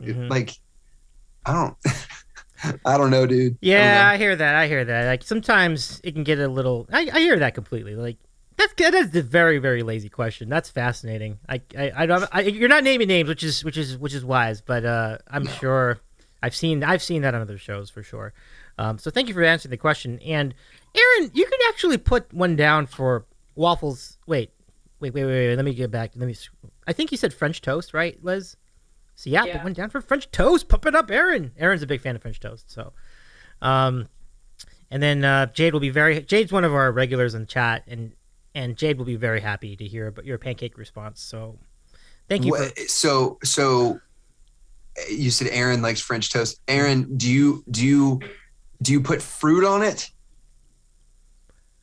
don't know, dude. Yeah, I hear that. Like sometimes it can get a little, I hear that completely. Like, that's a very, very lazy question. That's fascinating. You're not naming names, which is wise, but I'm sure I've seen that on other shows for sure. So thank you for answering the question. And Aaron, you can actually put one down for waffles. Wait. Let me get back. I think you said French toast, right, Liz? So yeah, put one down for French toast. Pump it up, Aaron. Aaron's a big fan of French toast. So, and then Jade's one of our regulars in the chat, and Jade will be very happy to hear about your pancake response. So thank you. So you said Aaron likes French toast. Aaron, do you put fruit on it,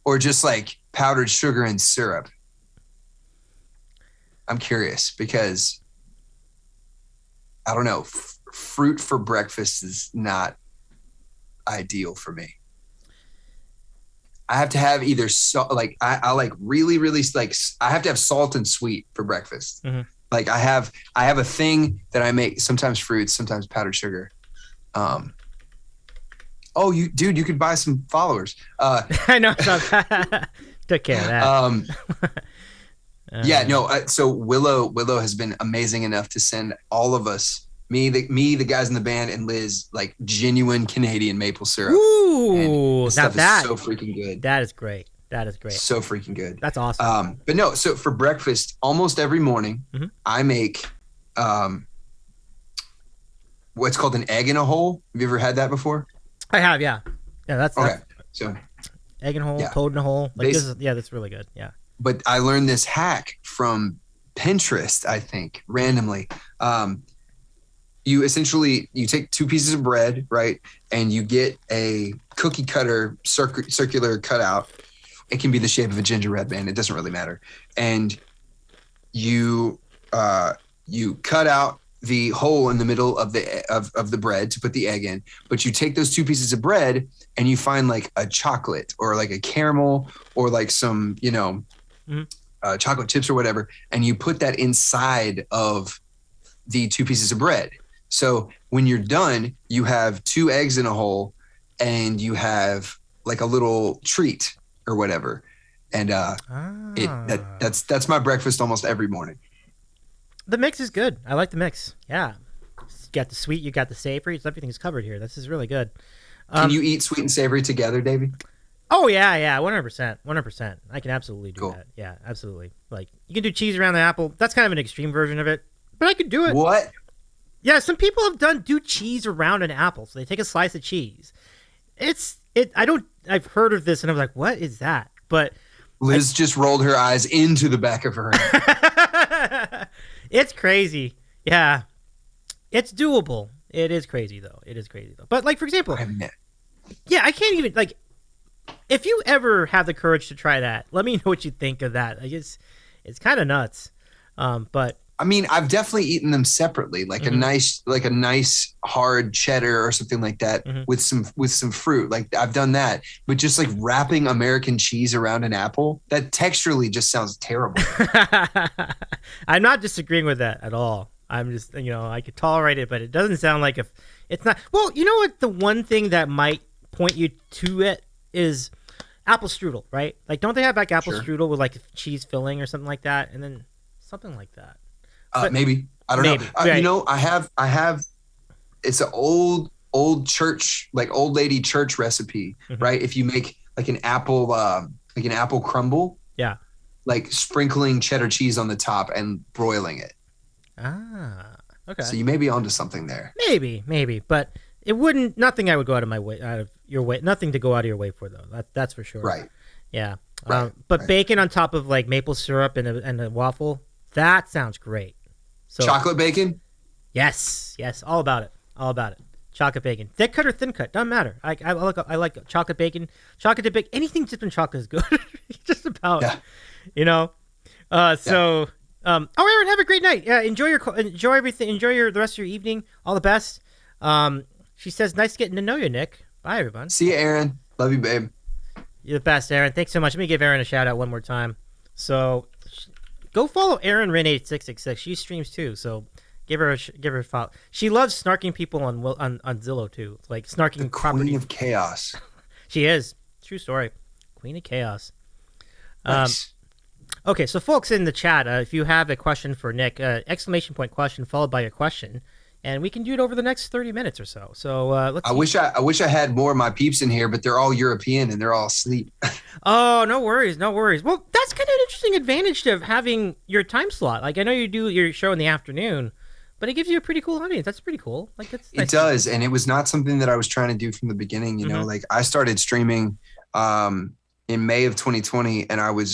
or just like powdered sugar and syrup? I'm curious because I don't know. fruit for breakfast is not ideal for me. I have to have either I like really, really like I have to have salt and sweet for breakfast. Mm-hmm. Like I have a thing that I make, sometimes fruits, sometimes powdered sugar. You could buy some followers. I know. Took care of that. So Willow has been amazing enough to send all of us, the guys in the band, and Liz, like genuine Canadian maple syrup. Ooh, and stuff is so freaking good. That is great. That is great. So freaking good. That's awesome. But no, so for breakfast, almost every morning, mm-hmm. I make what's called an egg in a hole. Have you ever had that before? I have, yeah. Yeah, that's okay. So egg in a hole, toad in a hole. Like that's really good. Yeah. But I learned this hack from Pinterest, I think, randomly. You take 2 pieces of bread, right? And you get a cookie cutter circular cutout. It can be the shape of a gingerbread man. It doesn't really matter. And you cut out the hole in the middle of the bread to put the egg in. But you take those 2 pieces of bread and you find like a chocolate or like a caramel or like some, chocolate chips or whatever. And you put that inside of the 2 pieces of bread. So when you're done, you have 2 eggs in a hole and you have like a little treat or whatever. And that's my breakfast almost every morning. The mix is good. I like the mix. Yeah. You got the sweet, you got the savory. Everything's covered here. This is really good. Can you eat sweet and savory together, Davey? Oh, yeah. 100%. 100%. I can absolutely do that. Yeah, absolutely. Like, you can do cheese around the apple. That's kind of an extreme version of it, but I could do it. What? Yeah, some people have do cheese around an apple. So they take a slice of cheese. I've heard of this and I was like, what is that? But Liz just rolled her eyes into the back of her head. It's crazy. Yeah. It's doable. It is crazy though. But like, for example, I can't even like, if you ever have the courage to try that, let me know what you think of that. Like it's kind of nuts. But I mean, I've definitely eaten them separately, like mm-hmm. a nice hard cheddar or something like that mm-hmm. with some fruit. Like I've done that, but just like wrapping American cheese around an apple, that texturally just sounds terrible. I'm not disagreeing with that at all. I'm just, I could tolerate it, but it doesn't sound like it's not. Well, you know what? The one thing that might point you to it is apple strudel, right? Like, don't they have like apple strudel with like cheese filling or something like that? And then something like that. Maybe. I don't know. Right. I have, it's an old church, like old lady church recipe, mm-hmm. right? If you make like an apple crumble. Yeah. Like sprinkling cheddar cheese on the top and broiling it. Ah, okay. So you may be onto something there. Maybe, but it wouldn't, nothing I would go out of your way, nothing to go out of your way for though. That's for sure. Right. Yeah. Right. But bacon on top of like maple syrup and a waffle, that sounds great. So, chocolate bacon? Yes, all about it. Chocolate bacon, thick cut or thin cut, doesn't matter. I like chocolate bacon, chocolate dip bacon. Anything dipped in chocolate is good. Just about, Aaron, have a great night. Yeah, enjoy everything. Enjoy the rest of your evening. All the best. She says, nice getting to know you, Nick. Bye, everyone. See you, Aaron. Love you, babe. You're the best, Aaron. Thanks so much. Let me give Aaron a shout out one more time. So. Go follow Aaron Rin8666. She streams too, so give her a follow. She loves snarking people on Zillow too, like snarking the property. Queen of Chaos. She is. True story. Queen of Chaos. Nice. Okay, so folks in the chat, if you have a question for Nick, exclamation point question followed by a question, and we can do it over the next 30 minutes or so. So let's. I wish I had more of my peeps in here, but they're all European and they're all asleep. Oh, no worries. Well, that's kind of an interesting advantage of having your time slot. Like I know you do your show in the afternoon, but it gives you a pretty cool audience. That's pretty cool. Like that's nice. It does, and it was not something that I was trying to do from the beginning. You know, like I started streaming in May of 2020, and I would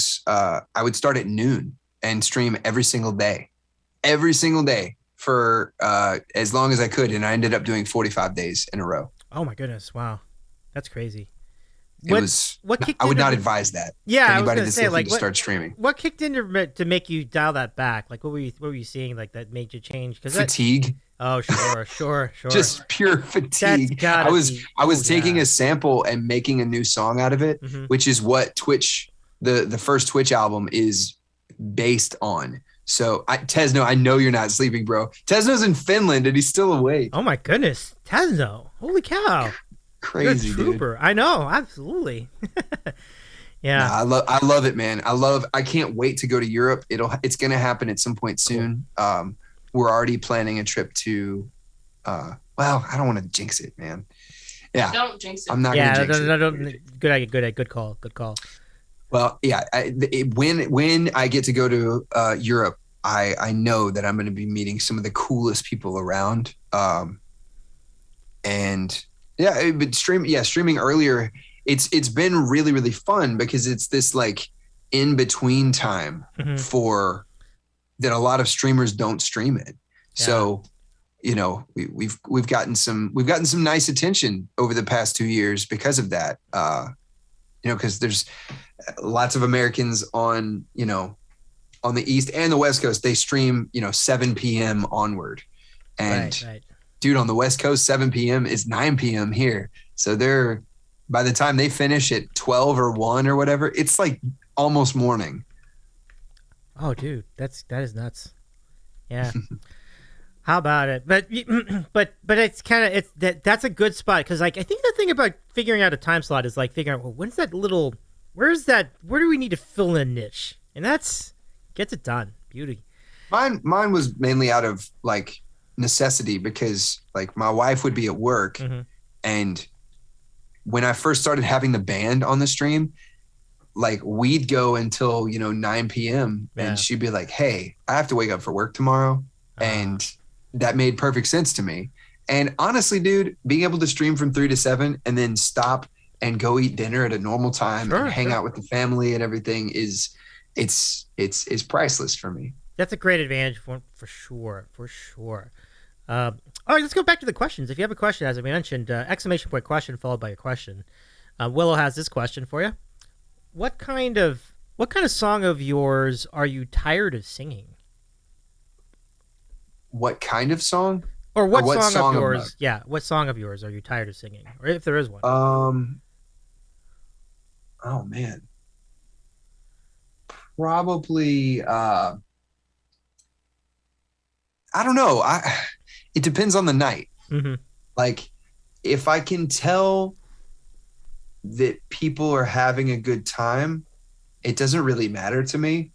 start at noon and stream every single day. For as long as I could, and I ended up doing 45 days in a row. Oh my goodness! Wow, that's crazy. I would not advise that. Yeah, for I was anybody gonna that's say, looking like, to start streaming. What kicked in to make you dial that back? Like, what were you seeing like that made you change? Fatigue. Oh, sure. Just pure fatigue. I was taking a sample and making a new song out of it, which is what Twitch, the first Twitch album is based on. So Tesno, I know you're not sleeping, bro. Tesno's in Finland and he's still awake. Oh my goodness, Tesno! Holy cow! Crazy, you're a trooper. Dude. I know, absolutely. Yeah, nah, I love it, man. I can't wait to go to Europe. It's gonna happen at some point soon. Cool. We're already planning a trip to. Well, I don't want to jinx it, man. Yeah, don't jinx it. I'm not gonna jinx it. Good call. Well, yeah. When I get to go to Europe, I know that I'm going to be meeting some of the coolest people around. And yeah, but streaming earlier, it's been really, really fun because it's this like in between time for that. A lot of streamers don't stream it. Yeah. So, you know, we've gotten some nice attention over the past 2 years because of that. You know, because there's lots of Americans on the East and the West Coast, they stream, 7 p.m. onward. And right. Dude, on the West Coast, 7 p.m. is 9 p.m. here. So by the time they finish at 12 or 1 or whatever, it's like almost morning. Oh, dude, that is nuts. Yeah. How about it? But it's kind of that's a good spot because like I think the thing about figuring out a time slot is like figuring out where do we need to fill in a niche, and that's gets it done. Beauty. Mine was mainly out of like necessity because like my wife would be at work, and when I first started having the band on the stream, like we'd go until 9 p.m. and she'd be like, "Hey, I have to wake up for work tomorrow," and that made perfect sense to me. And honestly, dude, being able to stream from 3 to 7 and then stop and go eat dinner at a normal time and hang out with the family and everything is priceless for me. That's a great advantage for sure. All right, let's go back to the questions. If you have a question, as I mentioned, exclamation point question followed by a question. Willow has this question for you. What kind of song of yours are you tired of singing? What kind of song? Or what song of yours? Yeah, what song of yours are you tired of singing? Or if there is one. Oh man. Probably I don't know. It depends on the night. Like if I can tell that people are having a good time, it doesn't really matter to me.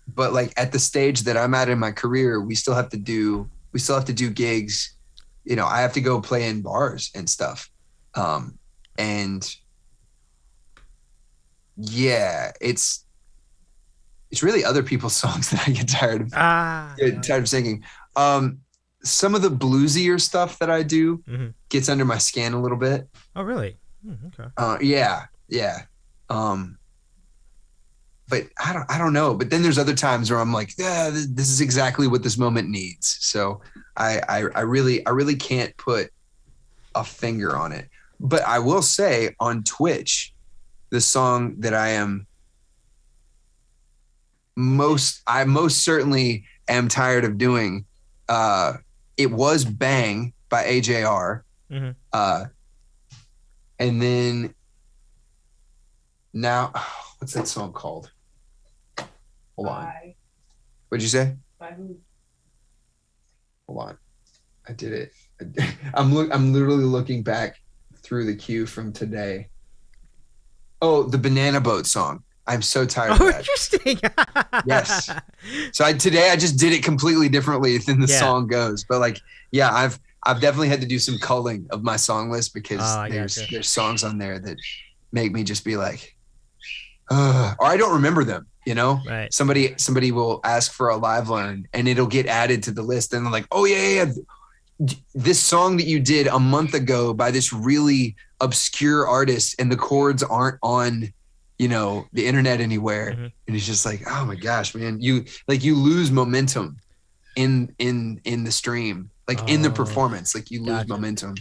But like at the stage that I'm at in my career, we still have to do gigs. I have to go play in bars and stuff. And yeah, it's really other people's songs that I get tired of singing. Some of the bluesier stuff that I do gets under my skin a little bit. Oh, really? Okay. Yeah. But I don't know. But then there's other times where I'm like, yeah, this is exactly what this moment needs. So I really can't put a finger on it. But I will say on Twitch, the song that I most certainly am tired of doing, it was Bang by AJR. And then now, what's that song called? Hold on. What'd you say? By who? Hold on. I did it. I'm literally looking back through the queue from today. Oh, the Banana Boat song. I'm so tired of that. Interesting. Yes. So today I just did it completely differently than the song goes. But like, yeah, I've definitely had to do some culling of my song list because there's songs on there that make me just be like, or I don't remember them. Right. Somebody will ask for a live learn and it'll get added to the list. And they're like, oh yeah. This song that you did a month ago by this really obscure artist and the chords aren't on, the internet anywhere. And it's just like, oh my gosh, man, you lose momentum in the stream, like in the performance, like you lose momentum.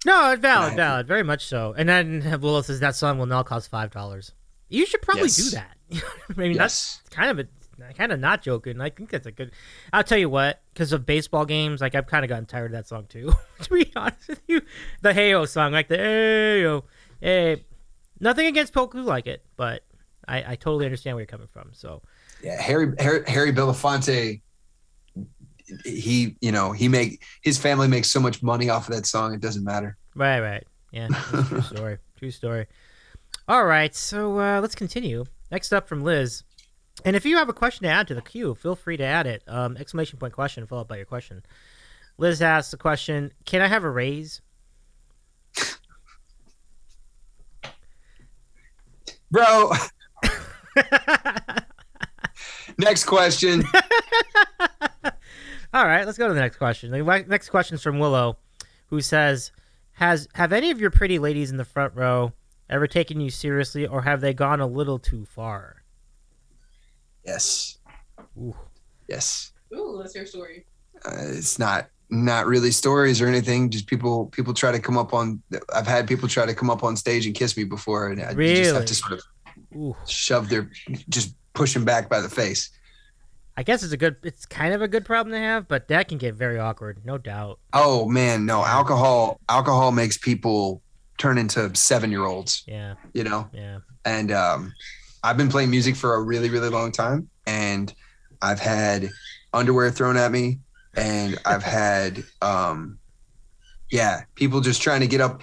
No, valid, very much so. And then Willow says that song will now cost $5. You should probably do that. I mean, that's kind of not joking. I think that's a good. I'll tell you what, because of baseball games, like I've kind of gotten tired of that song too. To be honest with you, the Hey-O song, like the Hey-O, hey, nothing against people who like it, but I totally understand where you're coming from. So yeah, Harry Belafonte. His family makes so much money off of that song, it doesn't matter. Right. Yeah, that's true story. All right, so let's continue. Next up from Liz. And if you have a question to add to the queue, feel free to add it. Exclamation point question followed by your question. Liz asks the question, can I have a raise? Bro. Next question. All right, let's go to the next question. The next question is from Willow, who says, have any of your pretty ladies in the front row ever taken you seriously, or have they gone a little too far? Yes. Ooh. Yes. Ooh, let's hear a story. It's not really stories or anything. Just people try to come up on. I've had people try to come up on stage and kiss me before, and I just have to sort of shove just push them back by the face. I guess it's kind of a good problem to have, but that can get very awkward, no doubt. Oh man, no, alcohol makes people turn into 7-year-olds. Yeah. Yeah. And I've been playing music for a really, really long time, and I've had underwear thrown at me, and I've had people just trying to get up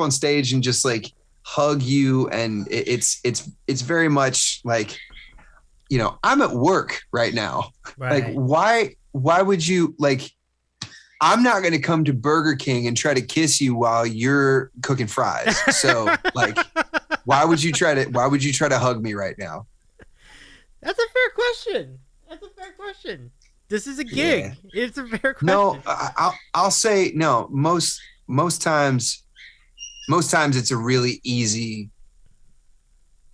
on stage and just like hug you, and it's very much like, I'm at work right now. Right. Like why would you, like, I'm not going to come to Burger King and try to kiss you while you're cooking fries. So like, why would you try to hug me right now? That's a fair question. This is a gig. Yeah. It's a fair question. No, I'll say no. Most times it's a really easy.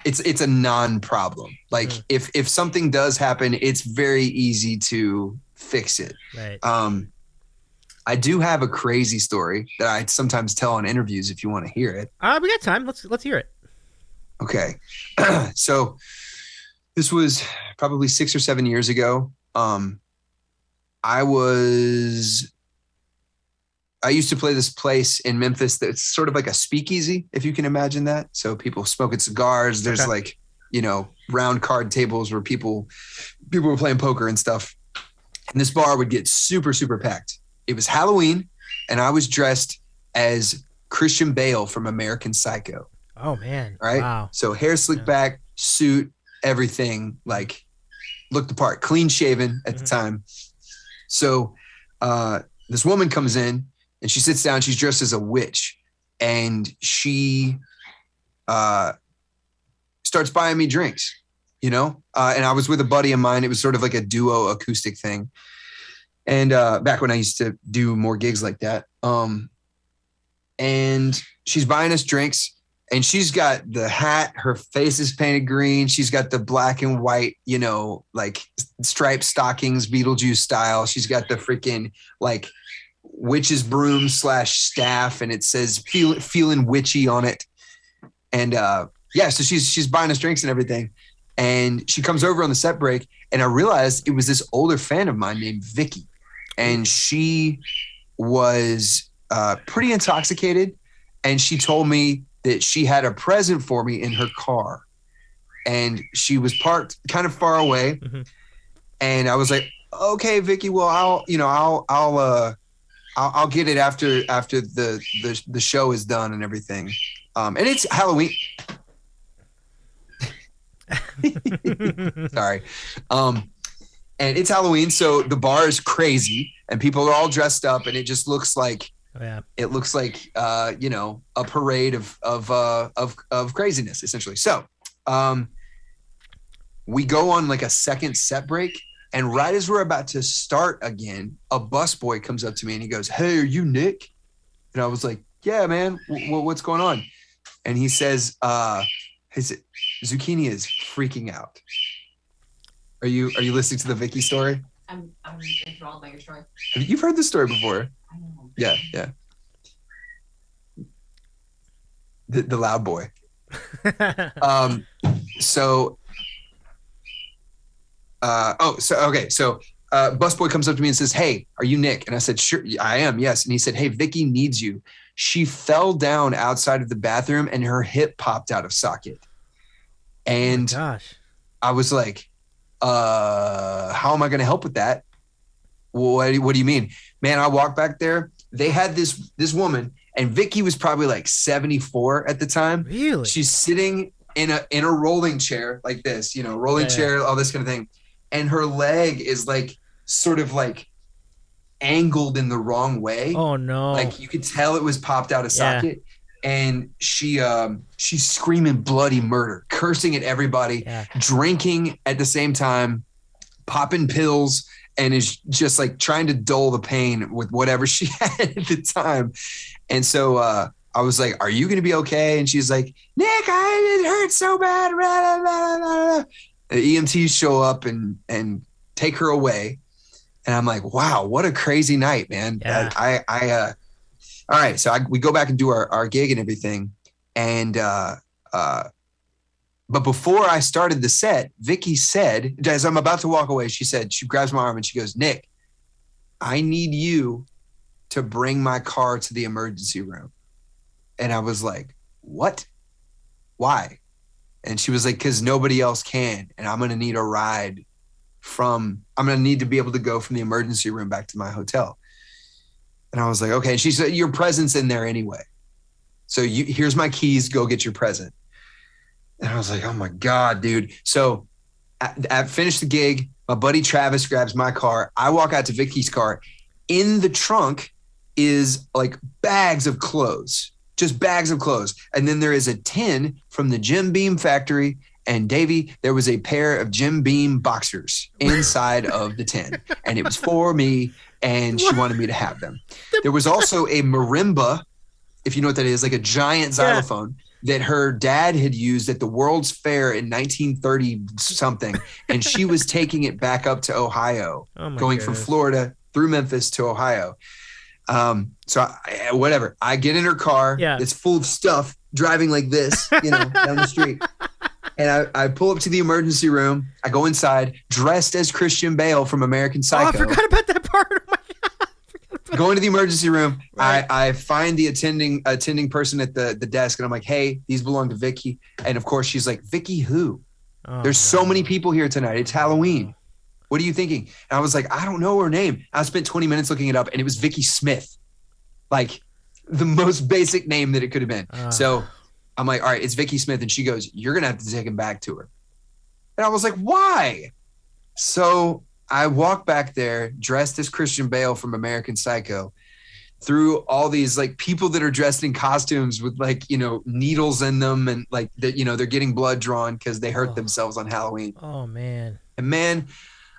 It's a non-problem. Like if something does happen, it's very easy to fix it. Right. I do have a crazy story that I sometimes tell on interviews if you want to hear it. We got time. Let's hear it. Okay. So this was probably 6 or 7 years ago. I used to play this place in Memphis that's sort of like a speakeasy, if you can imagine that. So people smoking cigars. There's like, round card tables where people were playing poker and stuff. And this bar would get super, super packed. It was Halloween, and I was dressed as Christian Bale from American Psycho. Oh, man. Right? Wow. So hair slicked back, suit, everything, like looked the part, clean shaven at the time. So this woman comes in, and she sits down. She's dressed as a witch, and she starts buying me drinks, and I was with a buddy of mine. It was sort of like a duo acoustic thing. And back when I used to do more gigs like that. And she's buying us drinks, and she's got the hat. Her face is painted green. She's got the black and white, like striped stockings, Beetlejuice style. She's got the freaking like witch's broom / staff, and it says feeling witchy on it. And so she's buying us drinks and everything. And she comes over on the set break, and I realized it was this older fan of mine named Vicky. And she was pretty intoxicated, and she told me that she had a present for me in her car, and she was parked kind of far away. And I was like, "Okay, Vicky, well, I'll get it after the show is done and everything." And it's Halloween. Sorry. And it's Halloween, so the bar is crazy, and people are all dressed up, and it just looks like a parade of craziness, essentially. So we go on like a second set break, and right as we're about to start again, a busboy comes up to me and he goes, "Hey, are you Nick?" And I was like, "Yeah, man. What's going on?" And he says, his zucchini is freaking out. Are you listening to the Vicky story? I'm enthralled by your story. You've heard this story before. I know. Yeah. the loud boy. So busboy comes up to me and says, "Hey, are you Nick?" And I said, "Sure, I am, yes." And he said, "Hey, Vicky needs you. She fell down outside of the bathroom and her hip popped out of socket." And oh my gosh. I was like, how am I going to help with that? What do you mean? Man, I walked back there. They had this woman, and Vicky was probably like 74 at the time. Really? She's sitting in a rolling chair like this, rolling chair, all this kind of thing. And her leg is like sort of like angled in the wrong way. Oh no. Like you could tell it was popped out of socket. And she's screaming bloody murder, cursing at everybody, drinking at the same time, popping pills, and is just like trying to dull the pain with whatever she had at the time. And so I was like, "Are you going to be okay?" And she's like, "Nick, it hurts so bad." Blah, blah, blah, blah. The EMTs show up and take her away. And I'm like, wow, what a crazy night, man. Yeah. All right. So we go back and do our gig and everything. And, but before I started the set, Vicky said, as I'm about to walk away, she grabs my arm and she goes, "Nick, I need you to bring my car to the emergency room." And I was like, "What? Why?" And she was like, "'Cause nobody else can. And I'm going to need a ride I'm going to need to be able to go from the emergency room back to my hotel." And I was like, "Okay." And she said, "Your present's in there anyway. So here's my keys. Go get your present." And I was like, "Oh my God, dude." So I finished the gig. My buddy Travis grabs my car. I walk out to Vicky's car. In the trunk is like bags of clothes, just bags of clothes. And then there is a tin from the Jim Beam factory. And Davey, there was a pair of Jim Beam boxers inside of the tin. And it was for me. And she wanted me to have them. There was also a marimba, if you know what that is, like a giant xylophone that her dad had used at the World's Fair in 1930 something. And she was taking it back up to Ohio, going from Florida through Memphis to Ohio. So whatever. I get in her car. It's full of stuff, driving like this, down the street. And I pull up to the emergency room. I go inside, dressed as Christian Bale from American Psycho. Oh, I forgot about that part. Oh my God. Go into the emergency room. Right. I find the attending person at the desk, and I'm like, "Hey, these belong to Vicky." And of course, she's like, "Vicky who? There's so many people here tonight. It's Halloween. What are you thinking?" And I was like, "I don't know her name." I spent 20 minutes looking it up, and it was Vicky Smith, like the most basic name that it could have been. So I'm like, "All right, it's Vicky Smith." And she goes, "You're going to have to take him back to her." And I was like, "Why?" So I walk back there dressed as Christian Bale from American Psycho through all these like people that are dressed in costumes with like, needles in them. And like, they're getting blood drawn because they hurt themselves on Halloween. Oh, man. And man,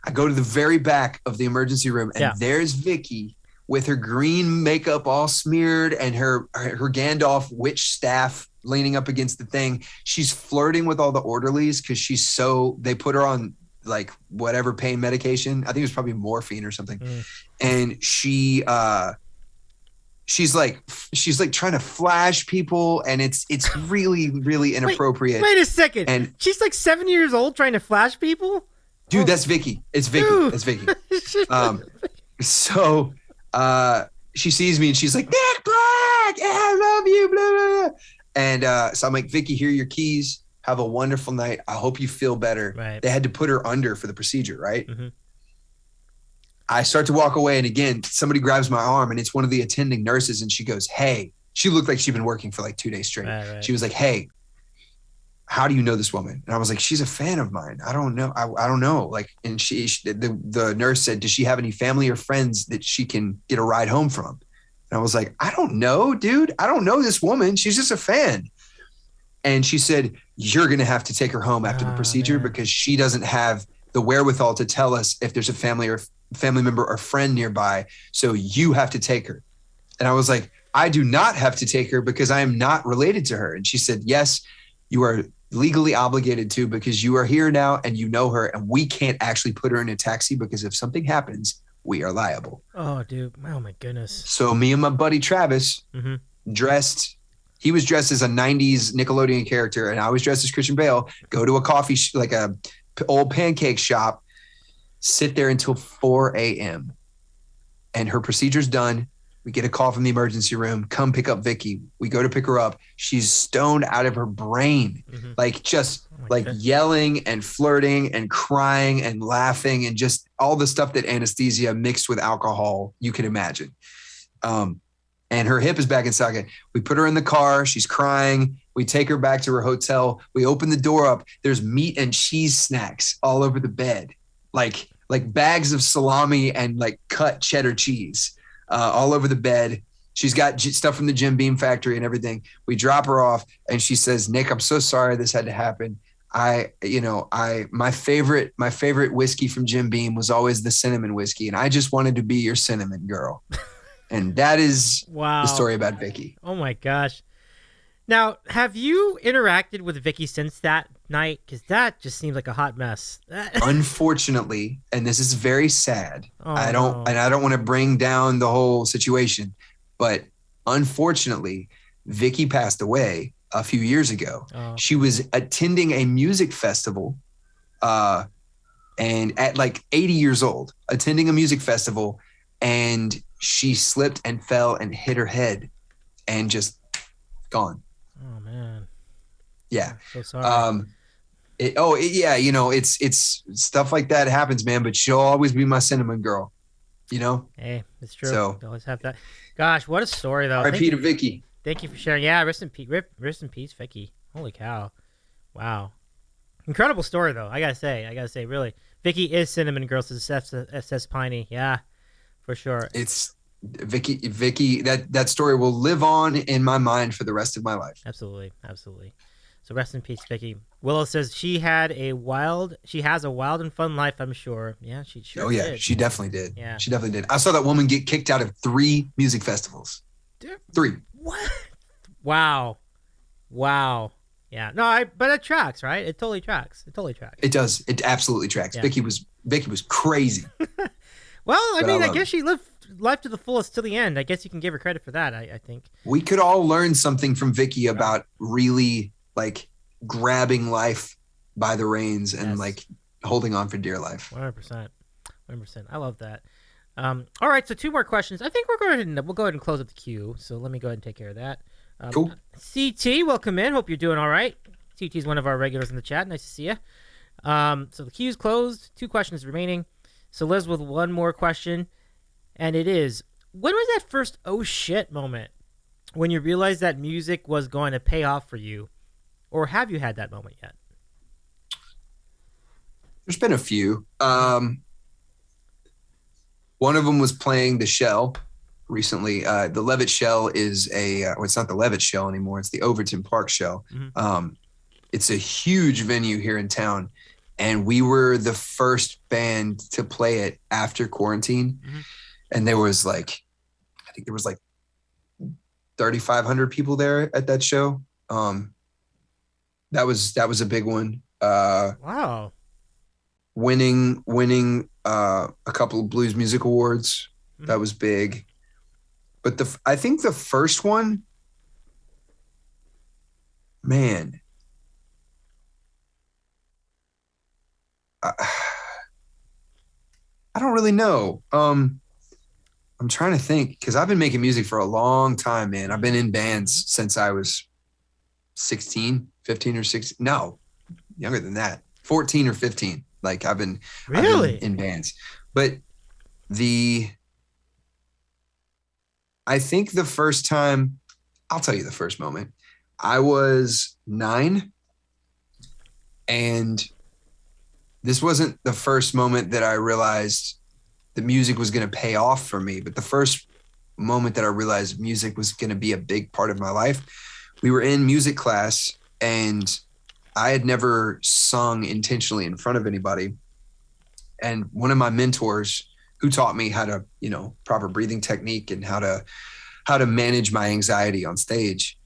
I go to the very back of the emergency room and there's Vicky with her green makeup all smeared and her Gandalf witch staff leaning up against the thing. She's flirting with all the orderlies because they put her on like whatever pain medication. I think it was probably morphine or something. And she's like trying to flash people, and it's really, really inappropriate. Wait a second. And she's like 7 years old trying to flash people? Dude, that's Vicky. It's Vicky. Dude. That's Vicky. So she sees me and she's like, "Nick Black, I love you, blah, blah, blah." And so I'm like, "Vicky, here are your keys. Have a wonderful night. I hope you feel better." Right. They had to put her under for the procedure, right? Mm-hmm. I start to walk away, and again, somebody grabs my arm, and it's one of the attending nurses, and she goes, "Hey," she looked like she'd been working for like 2 days straight. Right. She was like, "Hey, how do you know this woman?" And I was like, "She's a fan of mine. I don't know. I don't know." Like, and the nurse said, "Does she have any family or friends that she can get a ride home from?" And I was like, "I don't know, dude. I don't know this woman. She's just a fan." And she said, "You're going to have to take her home after the procedure because she doesn't have the wherewithal to tell us if there's a family member or friend nearby. So you have to take her." And I was like, "I do not have to take her because I am not related to her." And she said, "Yes, you are legally obligated to because you are here now and you know her, and we can't actually put her in a taxi because if something happens, we are liable." Oh, dude. Oh, my goodness. So me and my buddy Travis dressed he was dressed as a 90s Nickelodeon character, and I was dressed as Christian Bale, go to a like a old pancake shop, sit there until 4 a.m. And her procedure's done. We get a call from the emergency room. Come pick up Vicky. We go to pick her up. She's stoned out of her brain, like just yelling and flirting and crying and laughing and just all the stuff that anesthesia mixed with alcohol you can imagine. And her hip is back in socket. We put her in the car. She's crying. We take her back to her hotel. We open the door up. There's meat and cheese snacks all over the bed, like bags of salami and like cut cheddar cheese. All over the bed. She's got stuff from the Jim Beam factory and everything. We drop her off and she says, Nick, I'm so sorry this had to happen. My favorite whiskey from Jim Beam was always the cinnamon whiskey. And I just wanted to be your cinnamon girl. And that is the story about Vicky. Oh my gosh. Now, have you interacted with Vicky since that night? Because that just seems like a hot mess. Unfortunately, and this is very sad. I don't want to bring down the whole situation, but unfortunately, Vicky passed away a few years ago. She was attending a music festival, and at like 80 years old, attending a music festival, and she slipped and fell and hit her head, and just gone. Oh man. Yeah. I'm so sorry. It's stuff like that happens, man, but she'll always be my cinnamon girl, you know? Hey, it's true. So, you always have that. Gosh, what a story though. R.I.P. to Vicky. Thank you for sharing. Yeah, rest in peace, Vicky. Holy cow. Wow. Incredible story though. I gotta say, really. Vicky is cinnamon girl, says Piney. Yeah, for sure. It's Vicky, that story will live on in my mind for the rest of my life. Absolutely. So rest in peace, Vicky. Willow says she has a wild and fun life, I'm sure. Yeah, she sure did. Oh yeah, she definitely did. Yeah. She definitely did. I saw that woman get kicked out of 3 music festivals. Dude, 3. What? Wow. Yeah. No, but it tracks, right? It totally tracks. It does. It absolutely tracks. Yeah. Vicky was crazy. Well, I guess she lived life to the fullest till the end. I guess you can give her credit for that, I think. We could all learn something from Vicky about really like grabbing life by the reins and like holding on for dear life. 100%. I love that. All right, so 2 more questions. I think we'll go ahead and close up the queue. So let me go ahead and take care of that. Cool. CT, welcome in. Hope you're doing all right. CT is one of our regulars in the chat. Nice to see you. So the queue's closed. 2 questions remaining. So Liz with one more question, and it is, when was that first oh shit moment when you realized that music was going to pay off for you, or have you had that moment yet? There's been a few. One of them was playing the Shell recently. The Levitt Shell is it's not the Levitt Shell anymore. It's the Overton Park Shell. Mm-hmm. It's a huge venue here in town. And we were the first band to play it after quarantine. Mm-hmm. And there was I think there was 3,500 people there at that show. That was a big one. Wow. Winning a couple of Blues Music Awards. Mm-hmm. That was big. But I think the first one, man, I don't really know. I'm trying to think because I've been making music for a long time, man. I've been in bands since I was 15 or 16. No, younger than that. 14 or 15. Like I've been in bands. But I think the first time, I'll tell you the first moment. I was 9, and this wasn't the first moment that I realized the music was going to pay off for me, but the first moment that I realized music was going to be a big part of my life. We were in music class, and I had never sung intentionally in front of anybody. And one of my mentors, who taught me how to, proper breathing technique and how to manage my anxiety on stage.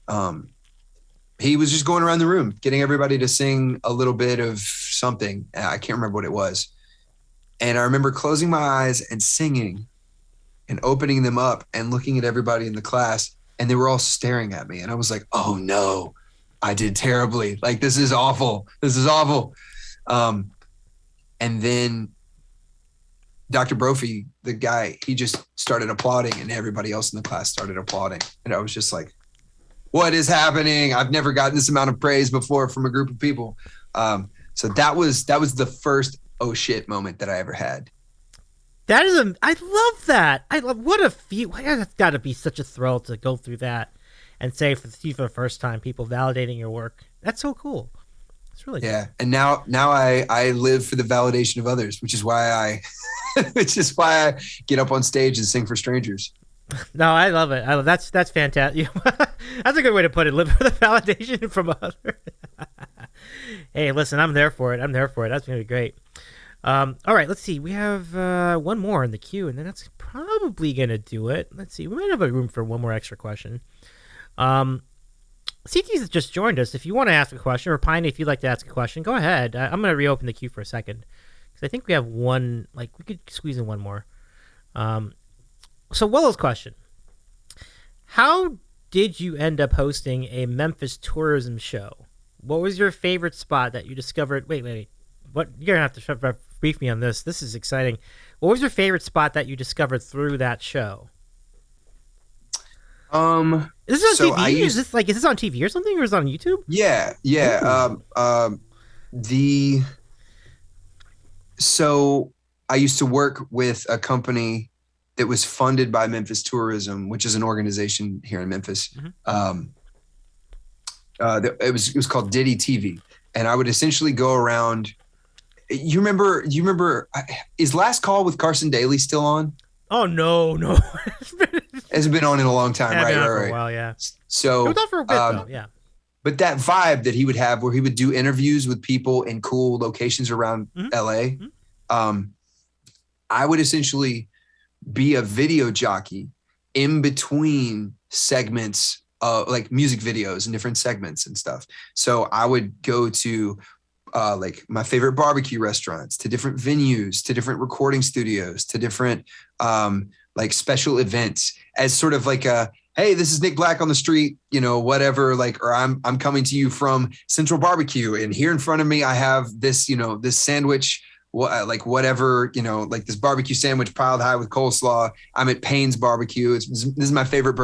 He was just going around the room, getting everybody to sing a little bit of something. I can't remember what it was. And I remember closing my eyes and singing and opening them up and looking at everybody in the class and they were all staring at me. And I was like, oh no, I did terribly. Like, this is awful. This is awful. And then Dr. Brophy, the guy, he just started applauding, and everybody else in the class started applauding. And I was just like, what is happening? I've never gotten this amount of praise before from a group of people. So that was the first oh shit moment that I ever had. That is I love that. What a feat. That's got to be such a thrill to go through that and say for the first time, people validating your work. That's so cool. It's really cool. And now I live for the validation of others, which is why I get up on stage and sing for strangers. No, I love it. That's fantastic. That's a good way to put it. Live for the validation from others. Hey, listen, I'm there for it. That's going to be great. All right, let's see. We have one more in the queue, and then that's probably going to do it. Let's see. We might have a room for one more extra question. CT's just joined us. If you want to ask a question, or Piney, if you'd like to ask a question, go ahead. I'm going to reopen the queue for a second, because I think we have one. Like, we could squeeze in one more. So Willow's question: how did you end up hosting a Memphis tourism show? What was your favorite spot that you discovered? Wait. What, you're gonna have to brief me on this. This is exciting. What was your favorite spot that you discovered through that show? Is this on TV? Is this on TV or something, or is it on YouTube? Yeah. So I used to work with a company that was funded by Memphis Tourism, which is an organization here in Memphis. Mm-hmm. It was called Diddy TV, and I would essentially go around. You remember? Is Last Call with Carson Daly still on? Oh no. It's been on in a long time, right? For a while, yeah. So it was on for a bit, though, yeah. But that vibe that he would have, where he would do interviews with people in cool locations around LA, I would essentially be a video jockey in between segments of like music videos and different segments and stuff. So I would go to like my favorite barbecue restaurants, to different venues, to different recording studios, to different like special events as sort of like a, hey, this is Nick Black on the street, whatever, like, or I'm coming to you from Central Barbecue, and here in front of me I have this, this sandwich, like whatever, like this barbecue sandwich piled high with coleslaw. I'm at Payne's Barbecue. This is my favorite,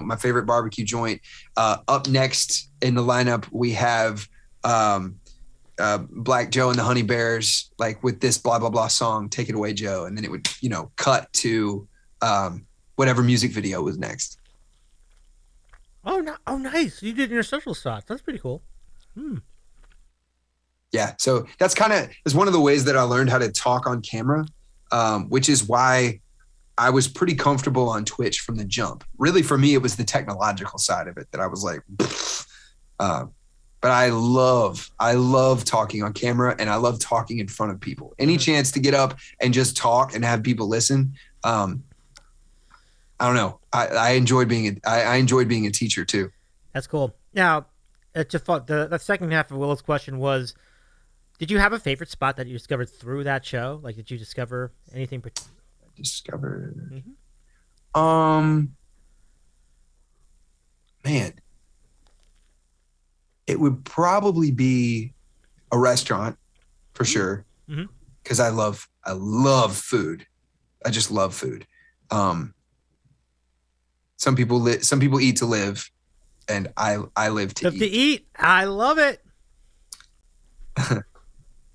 my favorite barbecue joint. Up next in the lineup, we have Black Joe and the Honey Bears, like with this blah, blah, blah song, Take It Away, Joe. And then it would, cut to whatever music video was next. Oh, nice. You did interstitial shots. That's pretty cool. Yeah. So that's it's one of the ways that I learned how to talk on camera, which is why I was pretty comfortable on Twitch from the jump. Really, for me, it was the technological side of it that I was like, but I love talking on camera, and I love talking in front of people. Any chance to get up and just talk and have people listen. I don't know. I enjoyed being a teacher too. That's cool. Now, the second half of Willow's question was, did you have a favorite spot that you discovered through that show? Like, did you discover anything? Man, it would probably be a restaurant for sure. Because I love food. I just love food. Some people eat to live, and I live to eat. I love it.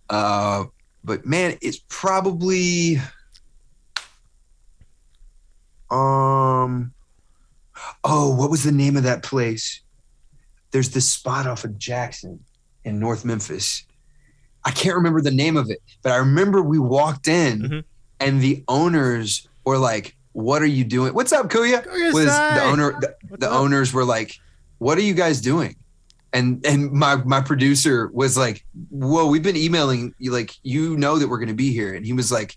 But man, it's probably what was the name of that place? There's this spot off of Jackson in North Memphis. I can't remember the name of it, but I remember we walked in and the owners were like, "What are you doing? What's up, Kuya?" The owners were like, "What are you guys doing?" And my producer was like, "Whoa, we've been emailing you, like, that we're gonna be here." And he was like,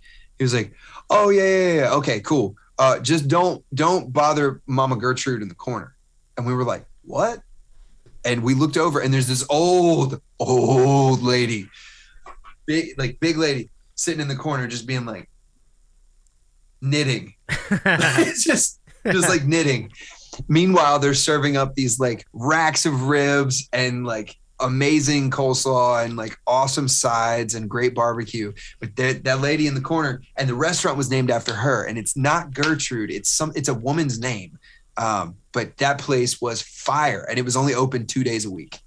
"Oh yeah, okay, cool. Just don't bother Mama Gertrude in the corner." And we were like, "What?" And we looked over, and there's this old lady, big lady, sitting in the corner, just being like knitting. It's just like knitting. Meanwhile, they're serving up these like racks of ribs and like amazing coleslaw and like awesome sides and great barbecue. But that lady in the corner, and the restaurant was named after her, and it's not Gertrude. It's a woman's name. But that place was fire, and it was only open 2 days a week.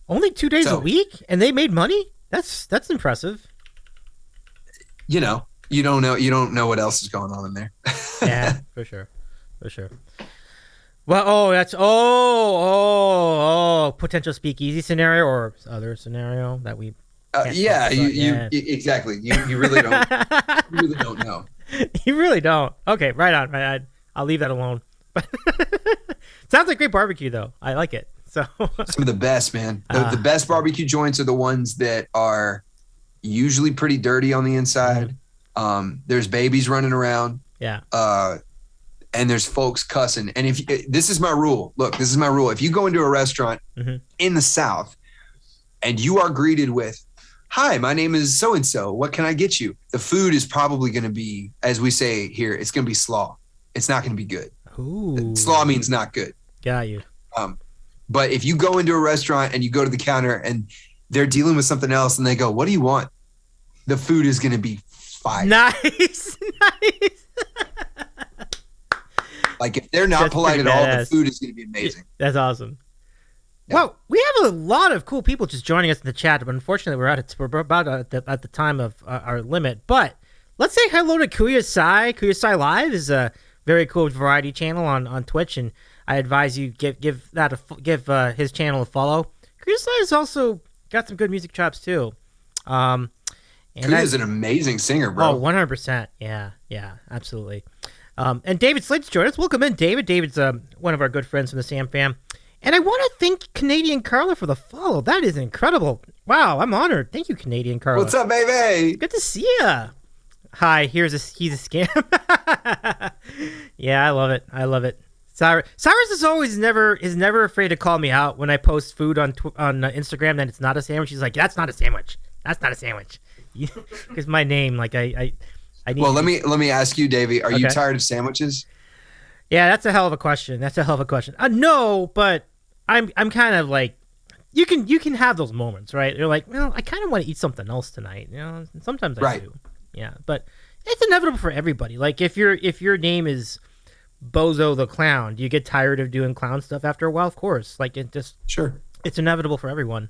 Only 2 days a week, and they made money? That's impressive. You know, you don't know what else is going on in there. Yeah, for sure. Well, potential speakeasy scenario or other scenario that we. Exactly. You really don't. You really don't know. You really don't. Okay, right on. I'll leave that alone. Sounds like great barbecue, though. I like it. So some of the best, man. The best barbecue joints are the ones that are usually pretty dirty on the inside. There's babies running around. Yeah. And there's folks cussing. And this is my rule. Look, this is my rule. If you go into a restaurant in the South and you are greeted with, "Hi, my name is so-and-so. What can I get you?" The food is probably going to be, as we say here, it's going to be slaw. It's not going to be good. Ooh. Slaw means not good. Got you. But if you go into a restaurant and you go to the counter and they're dealing with something else and they go, "What do you want?" The food is going to be fire. Nice. Like if they're not polite at all, the food is going to be amazing. That's awesome. Yeah. Well, we have a lot of cool people just joining us in the chat, but unfortunately, we're about at the time of our limit. But let's say hello to Kuya Sai. Kuya Sai Live is a very cool variety channel on Twitch, and I advise you give his channel a follow. Kuya Sai has also got some good music chops too. Kuya is an amazing singer, bro. Oh, 100%. Yeah, absolutely. And David Slade's joined us. Welcome in, David. David's one of our good friends from the Sam fam. And I want to thank Canadian Carla for the follow. That is incredible. Wow, I'm honored. Thank you, Canadian Carla. What's up, baby? Good to see ya. Hi, he's a scam. Yeah, I love it. Cyrus is never afraid to call me out when I post food on Instagram that it's not a sandwich. He's like, "That's not a sandwich. That's not a sandwich." Because my name, like I need. Well, let me ask you, Davey. Are you tired of sandwiches? Yeah, that's a hell of a question. No, but I'm kind of like, you can have those moments, right? You're like, well, I kind of want to eat something else tonight. You know, sometimes I do. Yeah, but it's inevitable for everybody. Like if your name is Bozo the Clown, do you get tired of doing clown stuff after a while? Of course. Like it just sure. It's inevitable for everyone.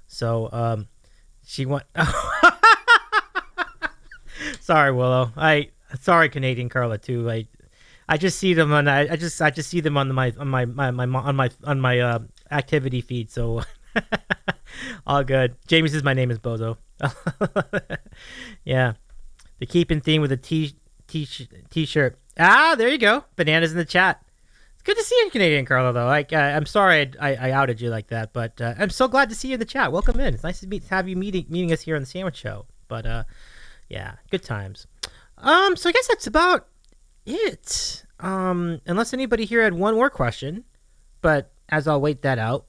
So she went. Sorry, Willow. Sorry, Canadian Carla too. I just see them on I just see them on my activity feed. So all good. Jamie says my name is Bozo. Yeah, the keeping theme with a t-shirt. There you go. Bananas in the chat. It's good to see you, Canadian Carla. Though I'm sorry I outed you like that, but I'm so glad to see you in the chat. Welcome in. It's nice to have you meeting us here on the Sandwich Show. But yeah, good times. So I guess that's about it. Unless anybody here had one more question, but as I'll wait that out,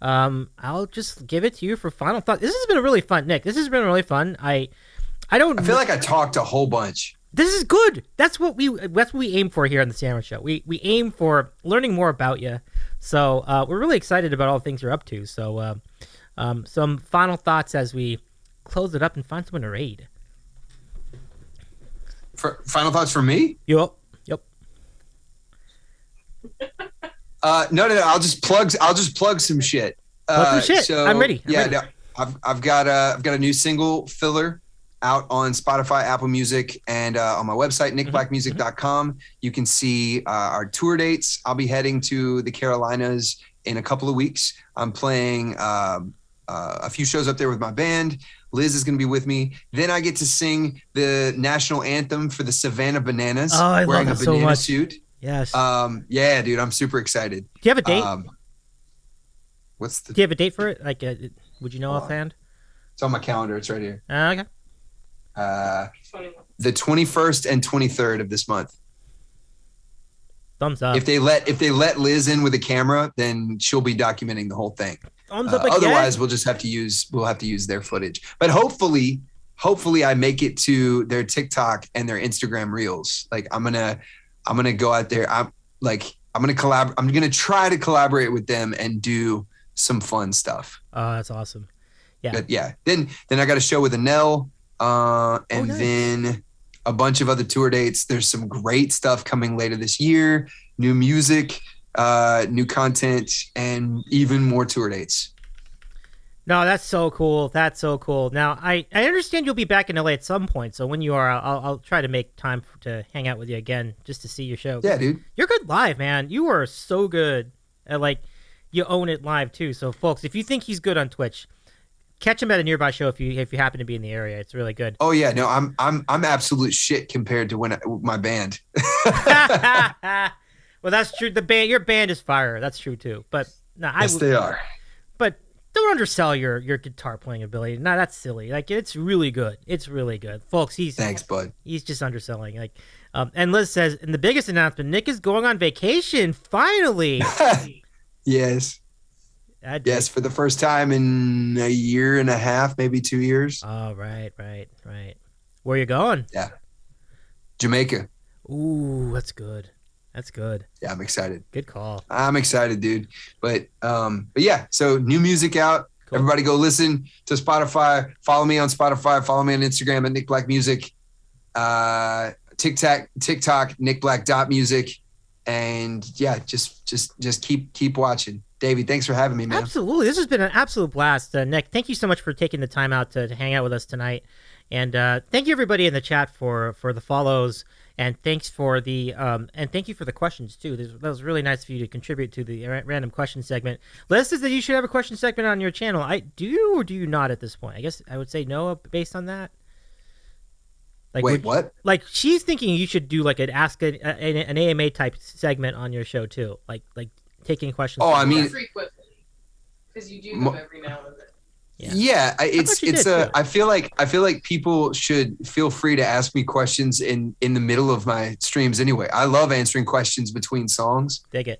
I'll just give it to you for final thought. This has been a really fun, Nick. This has been really fun. I feel like I talked a whole bunch. This is good. That's what we aim for here on the Sandwich Show. We aim for learning more about you. So we're really excited about all the things you're up to. So some final thoughts as we close it up and find someone to raid. Final thoughts from me? Yep. No. I'll just plug some shit. Plug some shit. So, I'm ready. No, I've got a new single, Filler, out on Spotify, Apple Music, and on my website, nickblackmusic.com. You can see our tour dates. I'll be heading to the Carolinas in a couple of weeks. I'm playing a few shows up there with my band. Liz is going to be with me. Then I get to sing the national anthem for the Savannah Bananas. Oh, I wearing love a banana so much. suit. Yes. Yeah, dude, I'm super excited. Do you have a date? Do you have a date for it? Like, would you know offhand? It's on my calendar. It's right here. Okay. The 21st and 23rd of this month. Thumbs up. If they let Liz in with a camera, then she'll be documenting the whole thing. Thumbs up again. Otherwise, we'll have to use their footage. But hopefully I make it to their TikTok and their Instagram reels. Like I'm gonna I'm gonna go out there. I'm gonna try to collaborate with them and do some fun stuff. Oh, that's awesome. Yeah. But yeah. Then I got a show with Anel, and nice. then a bunch of other tour dates. There's some great stuff coming later this year. New music, new content, and even more tour dates. No, that's so cool. That's so cool. Now, I understand you'll be back in LA at some point. So when you are, I'll try to make time to hang out with you again just to see your show. Yeah, dude. You're good live, man. You are so good. You own it live too. So, folks, if you think he's good on Twitch, catch him at a nearby show if you happen to be in the area. It's really good. Oh yeah, no, I'm absolute shit compared to my band. Well, that's true. Your band is fire. That's true too. But no, yes, they are. But don't undersell your guitar playing ability. No, that's silly. It's really good. It's really good, folks. Thanks, bud. He's just underselling. And Liz says, in the biggest announcement, Nick is going on vacation finally. Yes. Yes, for the first time in a year and a half, maybe 2 years. Oh, right. Where you going? Yeah, Jamaica. Ooh, that's good. Yeah, I'm excited. Good call. I'm excited, dude. But yeah, so new music out. Cool. Everybody go listen to Spotify. Follow me on Spotify. Follow me on Instagram at Nick Black Music. TikTok, nickblack.music. And yeah, just keep watching. Davey, thanks for having me, man. Absolutely. This has been an absolute blast. Nick, thank you so much for taking the time out to hang out with us tonight. And thank you everybody in the chat for the follows. And thanks for thank you for the questions too. That was really nice of you to contribute to the random question segment. Les says that you should have a question segment on your channel. Do you or do you not at this point? I guess I would say no based on that. Wait, what? She's thinking you should do an ask an AMA type segment on your show too, like taking questions. Oh, I mean, frequently, because you do them every now and then. Yeah, I feel like people should feel free to ask me questions in the middle of my streams anyway. I love answering questions between songs. Dig it.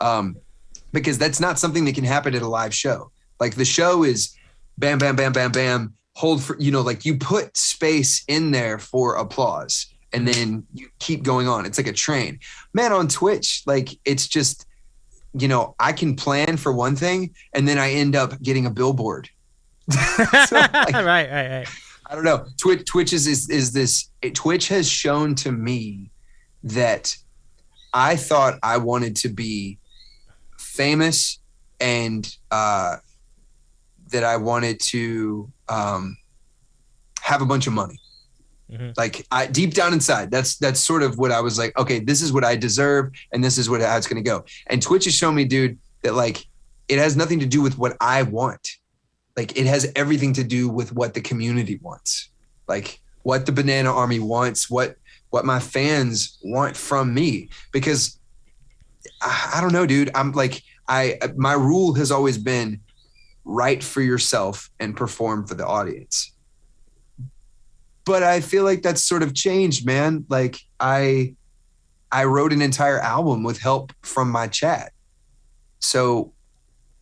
Because that's not something that can happen at a live show. Like the show is bam, bam, bam, bam, bam, hold for, you put space in there for applause and then you keep going on. It's like a train. Man, on Twitch, it's just, I can plan for one thing and then I end up getting a billboard. So, right. I don't know. Twitch is this. Twitch has shown to me that I thought I wanted to be famous and that I wanted to have a bunch of money. Mm-hmm. Deep down inside, that's sort of what I was like. Okay, this is what I deserve, and this is how it's going to go. And Twitch has shown me, dude, that it has nothing to do with what I want. It has everything to do with what the community wants, what the Banana Army wants, what my fans want from me. Because I don't know, dude. I'm my rule has always been write for yourself and perform for the audience. But I feel like that's sort of changed, man. I wrote an entire album with help from my chat. So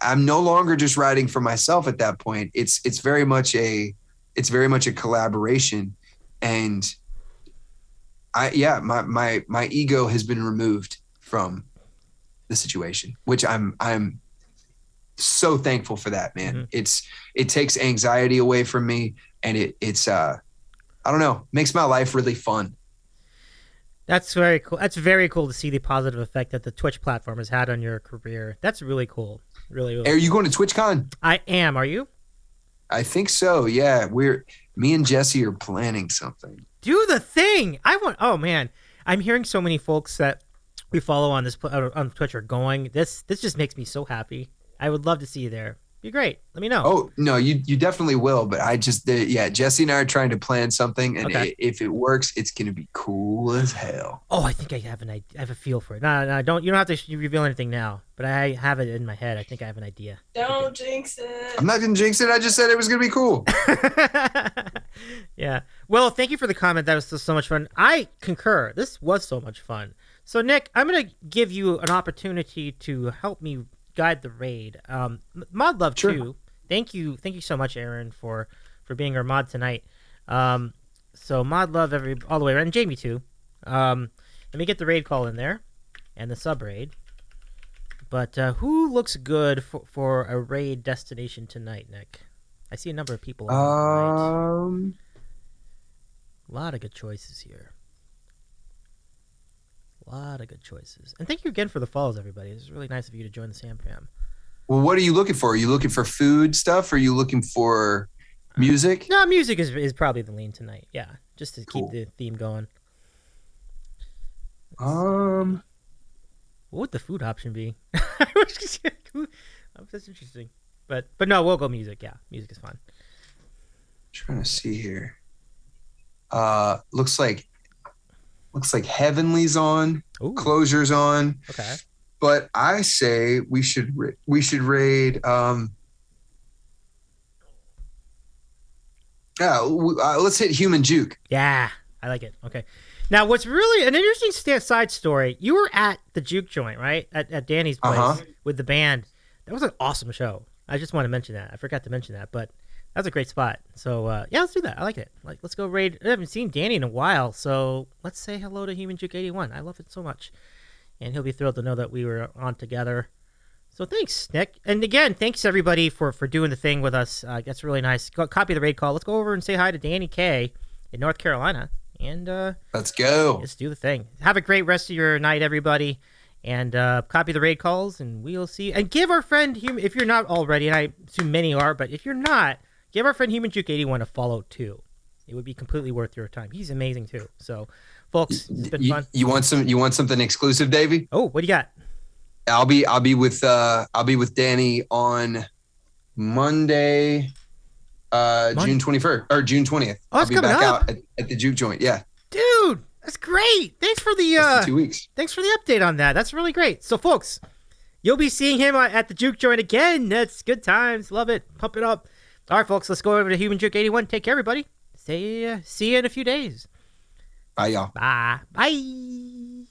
I'm no longer just writing for myself at that point. It's very much a collaboration, and my ego has been removed from the situation, which I'm so thankful for that, man. Mm-hmm. It takes anxiety away from me, and it's I don't know, makes my life really fun. That's very cool. That's very cool to see the positive effect that the Twitch platform has had on your career. That's really cool. Really, really. Are you going to TwitchCon? I am. Are you? I think so. Yeah, me and Jesse are planning something. Do the thing. Oh man, I'm hearing so many folks that we follow on on Twitch are going. This just makes me so happy. I would love to see you there. Be great. Let me know. Oh no, you definitely will. But Jesse and I are trying to plan something, and if it works, it's gonna be cool as hell. Oh, I think I have I have a feel for it. No, you don't have to reveal anything now. But I have it in my head. I think I have an idea. Don't jinx it. I'm not gonna jinx it. I just said it was gonna be cool. Yeah. Well, thank you for the comment. That was so much fun. I concur. This was so much fun. So Nick, I'm gonna give you an opportunity to help me guide the raid. Mod Love sure. too. Thank you so much, Aaron, for being our mod tonight. So Mod Love all the way around. And Jamie too. Let me get the raid call in there. and the sub raid. But who looks good for a raid destination tonight, Nick? I see a number of people. A lot of good choices here. A lot of good choices. And thank you again for the follows, everybody. It's really nice of you to join the Sam Fam. Well, what are you looking for? Are you looking for food stuff? Or are you looking for music? No, music is probably the lean tonight. Yeah, just to Cool. keep the theme going. Um, What would the food option be? That's interesting. But no, we'll go music. Yeah, music is fun. trying to see here. Looks like Heavenly's on, Ooh, Closure's on, okay. but I say we should raid. Let's hit Human Juke. Yeah, I like it. Okay. Now, what's really an interesting side story, you were at the Juke Joint, right? At Danny's place with the band. That was an awesome show. I just want to mention that. I forgot to mention that, but that was a great spot. So, yeah, let's do that. I like it. Like, let's go raid. I haven't seen Danny in a while, so let's say hello to Human Juke 81. I love it so much. And he'll be thrilled to know that we were on together. So thanks, Nick. And again, thanks everybody for doing the thing with us. That's really nice. Copy the raid call. Let's go over and say hi to Danny K in North Carolina. And let's go. Let's do the thing. Have a great rest of your night, everybody. And copy the raid calls, and we'll see. And give our friend, if you're not already, and I assume many are, but if you're not, give our friend Human Juke 81 a follow too. It would be completely worth your time. He's amazing too. So, folks, it's been fun. You want something exclusive, Davey? Oh, what do you got? I'll be with Danny on Monday, June 21st or June 20th. Oh, I'll be back out at the Juke Joint. Yeah, dude, that's great. Thanks for the 2 weeks. Thanks for the update on that. That's really great. So, folks, you'll be seeing him at the Juke Joint again. That's good times. Love it. Pump it up. All right, folks, let's go over to Human Juke 81. Take care, everybody. See you in a few days. Bye, y'all. Bye. Bye.